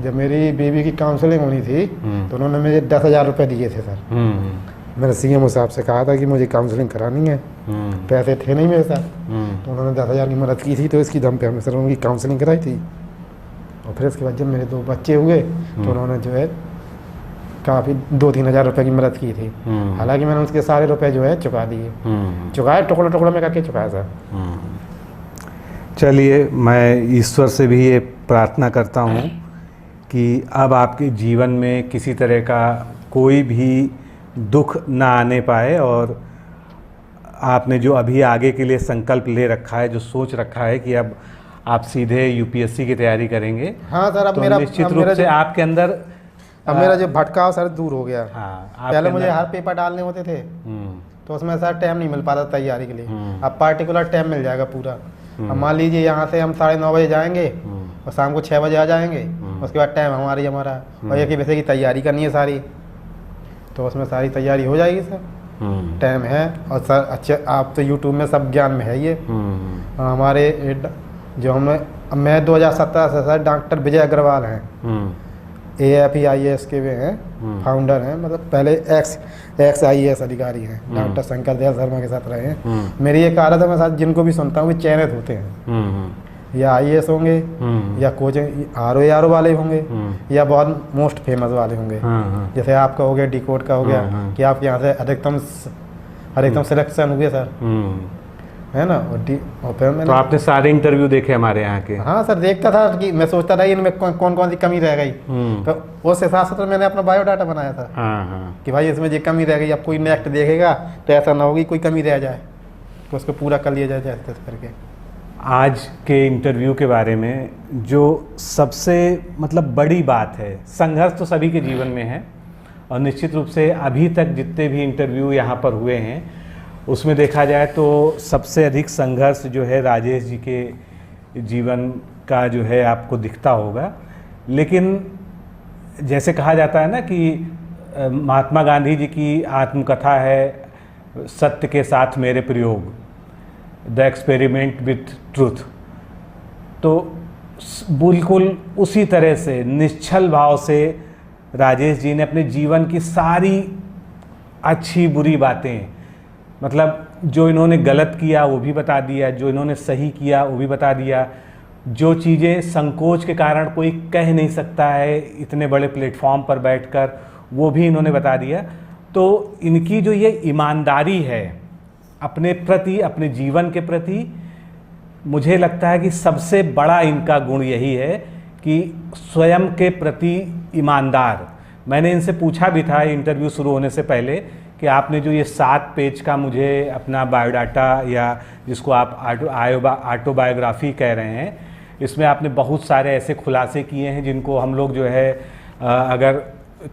जब मेरी बेबी की काउंसलिंग होनी थी तो उन्होंने मुझे 10,000 रुपये दिए थे सर। मैंने CM साहब से कहा था कि मुझे काउंसलिंग करानी है, पैसे थे नहीं मेरे साथ, तो उन्होंने 10,000 की मदद की थी। तो इसकी दम पे हमने सर उनकी काउंसलिंग कराई थी। और फिर उसके बाद जब मेरे 2 बच्चे हुए तो उन्होंने जो है काफ़ी 2-3 हज़ार रुपये की मदद की थी। हालांकि मैंने उसके सारे रुपए जो है चुका दिए, चुकाए, टुकड़ों में करके चुकाया सर। चलिए, मैं ईश्वर से भी ये प्रार्थना करता हूँ कि अब आपके जीवन में किसी तरह का कोई भी दुख ना आने पाए, और आपने जो अभी आगे के लिए संकल्प ले रखा है, जो सोच रखा है कि अब आप सीधे UPSC की तैयारी करेंगे। हाँ सर, अब तो मेरा निश्चित रूप से आपके अंदर अब मेरा जो भटकाव सर दूर हो गया। हाँ, पहले मुझे हर पेपर डालने होते थे तो उसमें सर टाइम नहीं मिल पाता तैयारी के लिए। अब पार्टिकुलर टाइम मिल जाएगा पूरा। अब मान लीजिए यहाँ से हम 9:30 बजे जाएंगे और शाम को 6 बजे आ जाएंगे, उसके बाद टाइम हमारा और 1 बजे की तैयारी करनी है सारी, तो उसमें सारी तैयारी हो जाएगी सर। टाइम है। और सर अच्छे, आप तो यूट्यूब में सब ज्ञान में है ये। हमारे जो मैं 2017 से सर डॉक्टर विजय अग्रवाल हैं, AFE-IAS के वे हैं, फाउंडर हैं, मतलब पहले एक्स IAS अधिकारी हैं, डॉक्टर शंकर दयाल शर्मा के साथ रहे हैं। मेरी एक आदत है, मैं साथ जिनको भी सुनता हूँ वे चयनित होते हैं, या IAS होंगे, या कोचिंग RO वाले होंगे, या बहुत मोस्ट फेमस वाले होंगे। जैसे आपका हो गया, डिकोड का हो गया, कि आपके यहाँ से अधिकतम सिलेक्शन हुए सर। है ना। और फिर मैंने तो आपने सारे इंटरव्यू देखे हमारे यहाँ के? हाँ सर, देखता था कि मैं सोचता था इनमें कौन कौन सी कमी रह गई, तो उस हिसाब से तो मैंने अपना बायोडाटा बनाया था। हाँ। कि भाई इसमें ये कमी रह गई, अब कोई नेक्स्ट देखेगा तो ऐसा ना होगी कोई कमी रह जाए, तो उसको पूरा कर लिया जाए जैसे तैसे करके। आज के इंटरव्यू के बारे में जो सबसे मतलब बड़ी बात है, संघर्ष तो सभी के जीवन में है, और निश्चित रूप से अभी तक जितने भी इंटरव्यू यहाँ पर हुए हैं उसमें देखा जाए तो सबसे अधिक संघर्ष जो है राजेश जी के जीवन का जो है आपको दिखता होगा। लेकिन जैसे कहा जाता है ना कि महात्मा गांधी जी की आत्मकथा है, सत्य के साथ मेरे प्रयोग, द एक्सपेरिमेंट विथ ट्रूथ। तो बिल्कुल उसी तरह से निश्चल भाव से राजेश जी ने अपने जीवन की सारी अच्छी बुरी बातें, मतलब जो इन्होंने गलत किया वो भी बता दिया, जो इन्होंने सही किया वो भी बता दिया, जो चीज़ें संकोच के कारण कोई कह नहीं सकता है इतने बड़े प्लेटफॉर्म पर बैठकर, वो भी इन्होंने बता दिया। तो इनकी जो ये ईमानदारी है अपने प्रति, अपने जीवन के प्रति, मुझे लगता है कि सबसे बड़ा इनका गुण यही है कि स्वयं के प्रति ईमानदार। मैंने इनसे पूछा भी था इंटरव्यू शुरू होने से पहले कि आपने जो ये 7 पेज का मुझे अपना बायोडाटा, या जिसको आप ऑटोबायोग्राफी कह रहे हैं, इसमें आपने बहुत सारे ऐसे खुलासे किए हैं जिनको हम लोग जो है अगर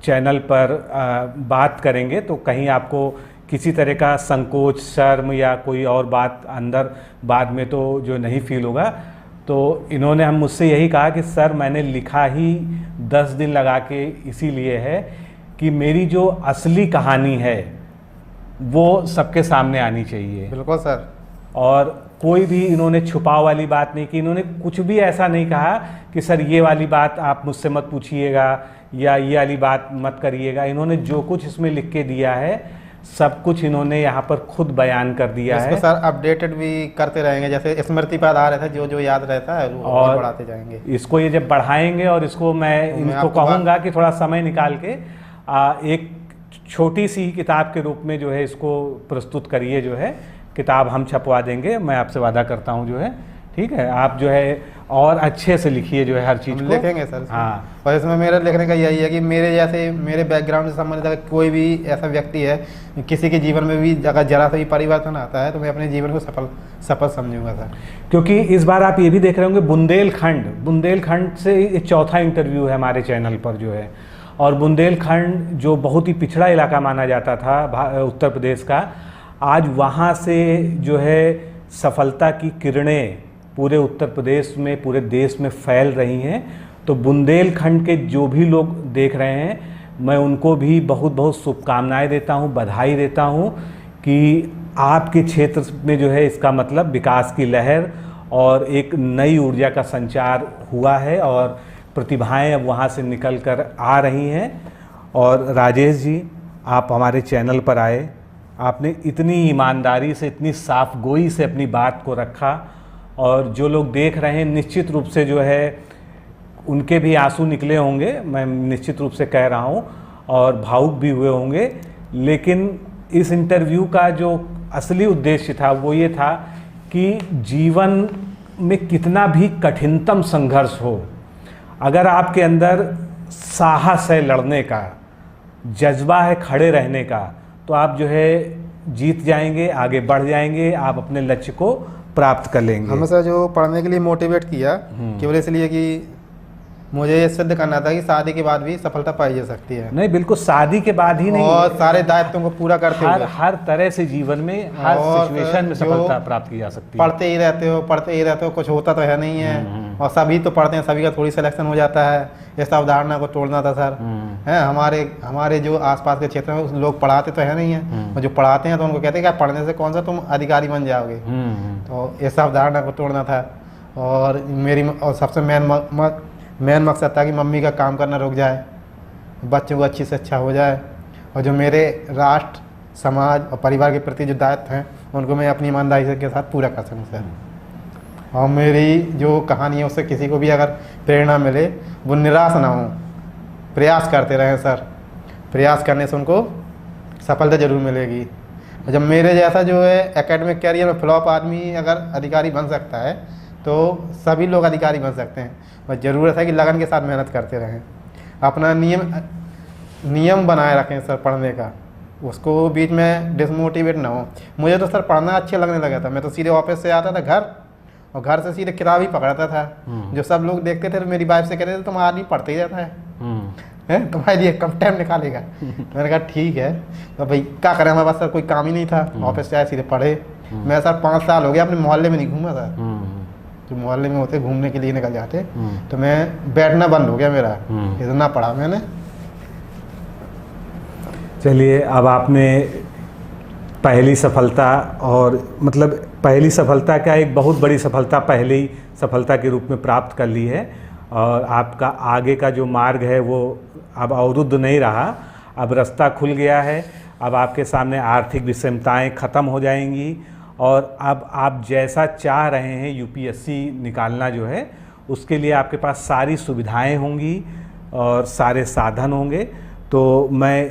चैनल पर बात करेंगे तो कहीं आपको किसी तरह का संकोच, शर्म या कोई और बात अंदर बाद में तो जो नहीं फील होगा। तो इन्होंने हम मुझसे यही कहा कि सर मैंने लिखा ही 10 दिन लगा के इसीलिए है कि मेरी जो असली कहानी है वो सबके सामने आनी चाहिए। बिल्कुल सर। और कोई भी इन्होंने छुपाव वाली बात नहीं की, इन्होंने कुछ भी ऐसा नहीं कहा कि सर ये वाली बात आप मुझसे मत पूछिएगा या ये वाली बात मत करिएगा। इन्होंने जो कुछ इसमें लिख के दिया है सब कुछ इन्होंने यहाँ पर खुद बयान कर दिया है। इसको सर अपडेटेड भी करते रहेंगे, जैसे स्मृति पर आधार रहता है, जो जो याद रहता है वो और बढ़ाते जाएंगे। इसको ये जब बढ़ाएंगे और इसको मैं इनको कहूँगा कि थोड़ा समय निकाल के एक छोटी सी किताब के रूप में जो है इसको प्रस्तुत करिए। जो है किताब हम छपवा देंगे, मैं आपसे वादा करता हूँ जो है, ठीक है। आप जो है और अच्छे से लिखिए जो है हर चीज़ को। लिखेंगे सर। हाँ। और इसमें मेरा लिखने का यही है कि मेरे जैसे, मेरे बैकग्राउंड से संबंधित अगर कोई भी ऐसा व्यक्ति है, किसी के जीवन में भी अगर जरा सा भी परिवर्तन आता है तो मैं अपने जीवन को सफल समझूंगा सर। क्योंकि इस बार आप ये भी देख रहे होंगे बुंदेलखंड से ये चौथा इंटरव्यू है हमारे चैनल पर जो है। और बुंदेलखंड जो बहुत ही पिछड़ा इलाका माना जाता था उत्तर प्रदेश का, आज वहाँ से जो है सफलता की किरणें पूरे उत्तर प्रदेश में, पूरे देश में फैल रही हैं। तो बुंदेलखंड के जो भी लोग देख रहे हैं, मैं उनको भी बहुत बहुत शुभकामनाएं देता हूं, बधाई देता हूं कि आपके क्षेत्र में जो है इसका मतलब विकास की लहर और एक नई ऊर्जा का संचार हुआ है और प्रतिभाएं अब वहां से निकल कर आ रही हैं। और राजेश जी, आप हमारे चैनल पर आए, आपने इतनी ईमानदारी से, इतनी साफ गोई से अपनी बात को रखा, और जो लोग देख रहे हैं निश्चित रूप से जो है उनके भी आंसू निकले होंगे, मैं निश्चित रूप से कह रहा हूँ, और भावुक भी हुए होंगे। लेकिन इस इंटरव्यू का जो असली उद्देश्य था वो ये था कि जीवन में कितना भी कठिनतम संघर्ष हो, अगर आपके अंदर साहस है लड़ने का, जज्बा है खड़े रहने का, तो आप जो है जीत जाएंगे, आगे बढ़ जाएंगे, आप अपने लक्ष्य को प्राप्त कर लेंगे। हमें सर जो पढ़ने के लिए मोटिवेट किया केवल इसलिए कि मुझे ये सिद्ध करना था कि शादी के बाद भी सफलता पाई जा सकती है। नहीं, बिल्कुल शादी के बाद ही नहीं, और सारे दायित्वों को पूरा करते हुए हर तरह से जीवन में, हर सिचुएशन में सफलता प्राप्त की जा सकती है। पढ़ते ही रहते हो, कुछ होता तो है नहीं है। और सभी तो पढ़ते हैं, सभी का थोड़ी सिलेक्शन हो जाता है। इस अवधारणा को तोड़ना था सर। है हमारे जो आसपास के क्षेत्र में लोग पढ़ाते तो है नहीं है, और जो पढ़ाते हैं तो उनको कहते हैं कि पढ़ने से कौन सा तुम अधिकारी बन जाओगे। तो इस अवधारणा को तोड़ना था। और सबसे मेन मकसद था कि मम्मी का काम करना रुक जाए, बच्चों को अच्छी से अच्छा हो जाए, और जो मेरे राष्ट्र, समाज और परिवार के प्रति जो दायित्व हैं उनको मैं अपनी ईमानदारी के साथ पूरा कर सकूँ सर। और मेरी जो कहानी है उससे किसी को भी अगर प्रेरणा मिले, वो निराश ना हो, प्रयास करते रहें सर। प्रयास करने से उनको सफलता ज़रूर मिलेगी। जब मेरे जैसा जो है एकेडमिक कैरियर में फ्लॉप आदमी अगर अधिकारी बन सकता है तो सभी लोग अधिकारी बन सकते हैं। बस ज़रूरत है कि लगन के साथ मेहनत करते रहें, अपना नियम बनाए रखें सर पढ़ने का, उसको बीच में डिसमोटिवेट ना हो। मुझे तो सर पढ़ना अच्छा लगने लगा था, मैं तो सीधे ऑफिस से आता था घर और घर से सीधे किताब ही पकड़ता था। जो सब लोग देखते थे तो मेरी वाइफ से कहते थे तुम आदमी पढ़ते ही रहता है, तुम्हारे लिए कम टाइम निकालेगा। मैंने कहा ठीक है, तो भाई क्या करें, हमारे पास सर कोई काम ही नहीं था, ऑफिस से आए सीधे पढ़े। मैं सर 5 साल हो गया अपने मोहल्ले में नहीं घूमा था। जो मोहल्ले में होते घूमने के लिए निकल जाते, तो मैं बैठना बंद हो गया मेरा, इतना पढ़ा मैंने। चलिए, अब आपने पहली सफलता, और मतलब पहली सफलता क्या, एक बहुत बड़ी सफलता पहली सफलता के रूप में प्राप्त कर ली है, और आपका आगे का जो मार्ग है वो अब अवरुद्ध नहीं रहा, अब रास्ता खुल गया है। अब आपके सामने आर्थिक विषमताएं ख़त्म हो जाएंगी, और अब आप जैसा चाह रहे हैं यूपीएससी निकालना जो है, उसके लिए आपके पास सारी सुविधाएं होंगी और सारे साधन होंगे। तो मैं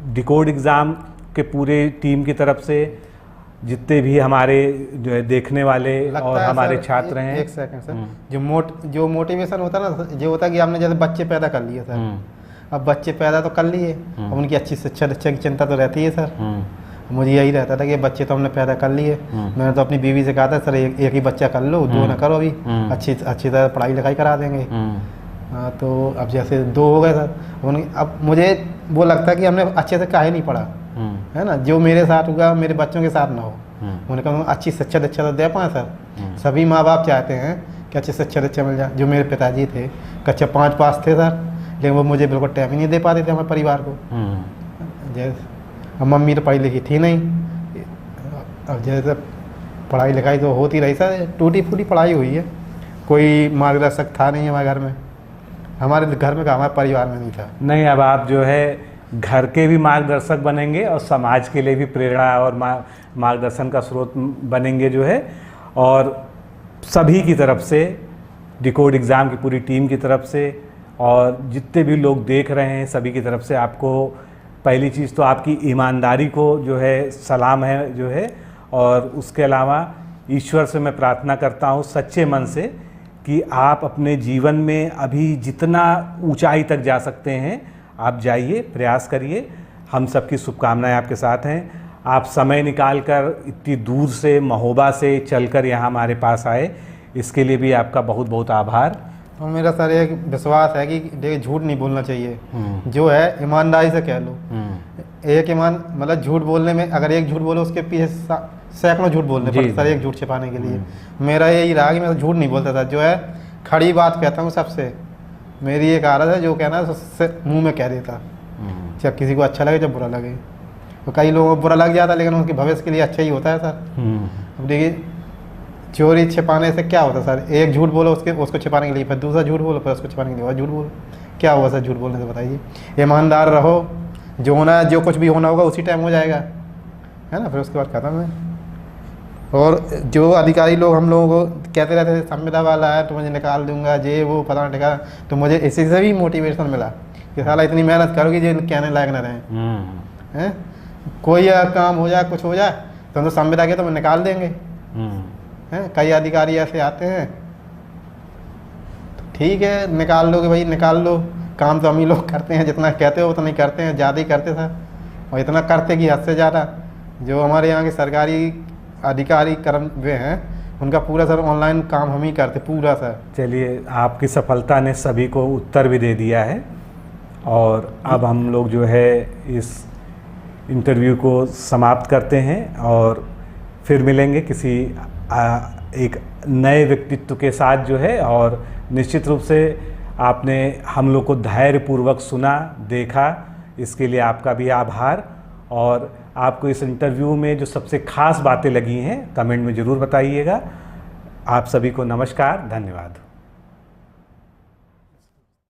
डिकोड एग्ज़ाम के पूरे टीम की तरफ से, जितने भी हमारे जो है देखने वाले और हमारे छात्र हैं, एक सेकंड सर, जो मोटिवेशन होता है ना, जो होता है कि आपने जैसे बच्चे पैदा कर लिए सर, अब बच्चे पैदा तो कर लिए, अब उनकी अच्छी शिक्षा की चिंता तो रहती है सर। मुझे यही रहता था कि बच्चे तो हमने पैदा कर लिए, मैंने तो अपनी बीवी से कहा था सर एक ही बच्चा कर लो, 2 ना करो, अभी अच्छी तरह पढ़ाई लिखाई करा देंगे। हाँ, तो अब जैसे 2 हो गए सर, अब मुझे वो लगता है कि हमने अच्छे से काहे नहीं पढ़ा, है ना, जो मेरे साथ होगा मेरे बच्चों के साथ ना हो। उन्होंने कहा अच्छी शिक्षा दीक्षा तो दे पाए सर। सभी माँ बाप चाहते हैं कि अच्छी शिक्षा दीक्षा मिल जाए। जो मेरे पिताजी थे कक्षा 5 पास थे सर, लेकिन वो मुझे बिल्कुल टाइम ही नहीं दे पाते थे हमारे परिवार को। जैसे अब मम्मी तो पढ़ी लिखी थी नहीं, अब जैसे पढ़ाई लिखाई तो होती रही सर, टूटी फूटी पढ़ाई हुई है, कोई मार्गदर्शक था नहीं हमारे घर में, हमारे घर में हमारे परिवार में नहीं था। नहीं, अब आप जो है घर के भी मार्गदर्शक बनेंगे और समाज के लिए भी प्रेरणा और मार्गदर्शन का स्रोत बनेंगे जो है। और सभी की तरफ से, डिकोड एग्ज़ाम की पूरी टीम की तरफ से और जितने भी लोग देख रहे हैं सभी की तरफ से आपको पहली चीज़ तो आपकी ईमानदारी को जो है सलाम है जो है, और उसके अलावा ईश्वर से मैं प्रार्थना करता हूँ सच्चे मन से कि आप अपने जीवन में अभी जितना ऊंचाई तक जा सकते हैं आप जाइए, प्रयास करिए। हम सबकी शुभकामनाएं आपके साथ हैं। आप समय निकालकर इतनी दूर से महोबा से चलकर यहाँ हमारे पास आए, इसके लिए भी आपका बहुत बहुत आभार। और मेरा सर एक विश्वास है कि देखिए झूठ नहीं बोलना चाहिए, जो है ईमानदारी से कह लो। एक मतलब झूठ बोलने में, अगर एक झूठ बोलो उसके पीछे सैकड़ों झूठ बोलने पड़ते सर, एक झूठ छिपाने के लिए। मेरा यही रहा कि मैं झूठ नहीं बोलता था, जो है खड़ी बात कहता हूँ सबसे। मेरी एक आदत है जो कहना है मुँह में कह देता, चाहे किसी को अच्छा लगे चाहे बुरा लगे। तो कई लोगों को बुरा लग जाता, लेकिन उनके भविष्य के लिए अच्छा ही होता है सर। अब देखिए चोरी छिपाने से क्या होता है सर, एक झूठ बोलो उसको छिपाने के लिए, फिर दूसरा झूठ बोलो, फिर उसको छिपाने के लिए और झूठ बोलो, क्या हुआ सर झूठ बोलने से, बताइए। ईमानदार रहो, जो होना है, जो कुछ भी होना होगा उसी टाइम हो जाएगा, है ना, फिर उसके बाद खत्म है। और जो अधिकारी लोग हम लोगों को कहते रहते थे संविदा वाला है तो मुझे निकाल दूंगा, ये वो पता नहीं ठिकाना, तो मुझे इसी से भी मोटिवेशन मिला कि साला इतनी मेहनत करोगे जो कहने लायक न रहें, हैं। कोई काम हो जाए, कुछ हो जाए तो हम तो संविदा के तो निकाल देंगे, हैं। कई अधिकारी ऐसे आते हैं, तो ठीक है निकाल लोगे भाई, निकाल लो, काम तो हम ही लोग करते हैं, जितना कहते हो उतना नहीं करते हैं, ज़्यादा ही करते सर, और इतना करते कि हद से ज़्यादा। जो हमारे यहाँ के सरकारी अधिकारी कर्म वे हैं, उनका पूरा सर ऑनलाइन काम हम ही करते पूरा सर। चलिए, आपकी सफलता ने सभी को उत्तर भी दे दिया है, और अब हम लोग जो है इस इंटरव्यू को समाप्त करते हैं और फिर मिलेंगे किसी एक नए व्यक्तित्व के साथ जो है। और निश्चित रूप से आपने हम लोग को धैर्यपूर्वक सुना, देखा, इसके लिए आपका भी आभार। और आपको इस इंटरव्यू में जो सबसे खास बातें लगी हैं कमेंट में ज़रूर बताइएगा। आप सभी को नमस्कार, धन्यवाद।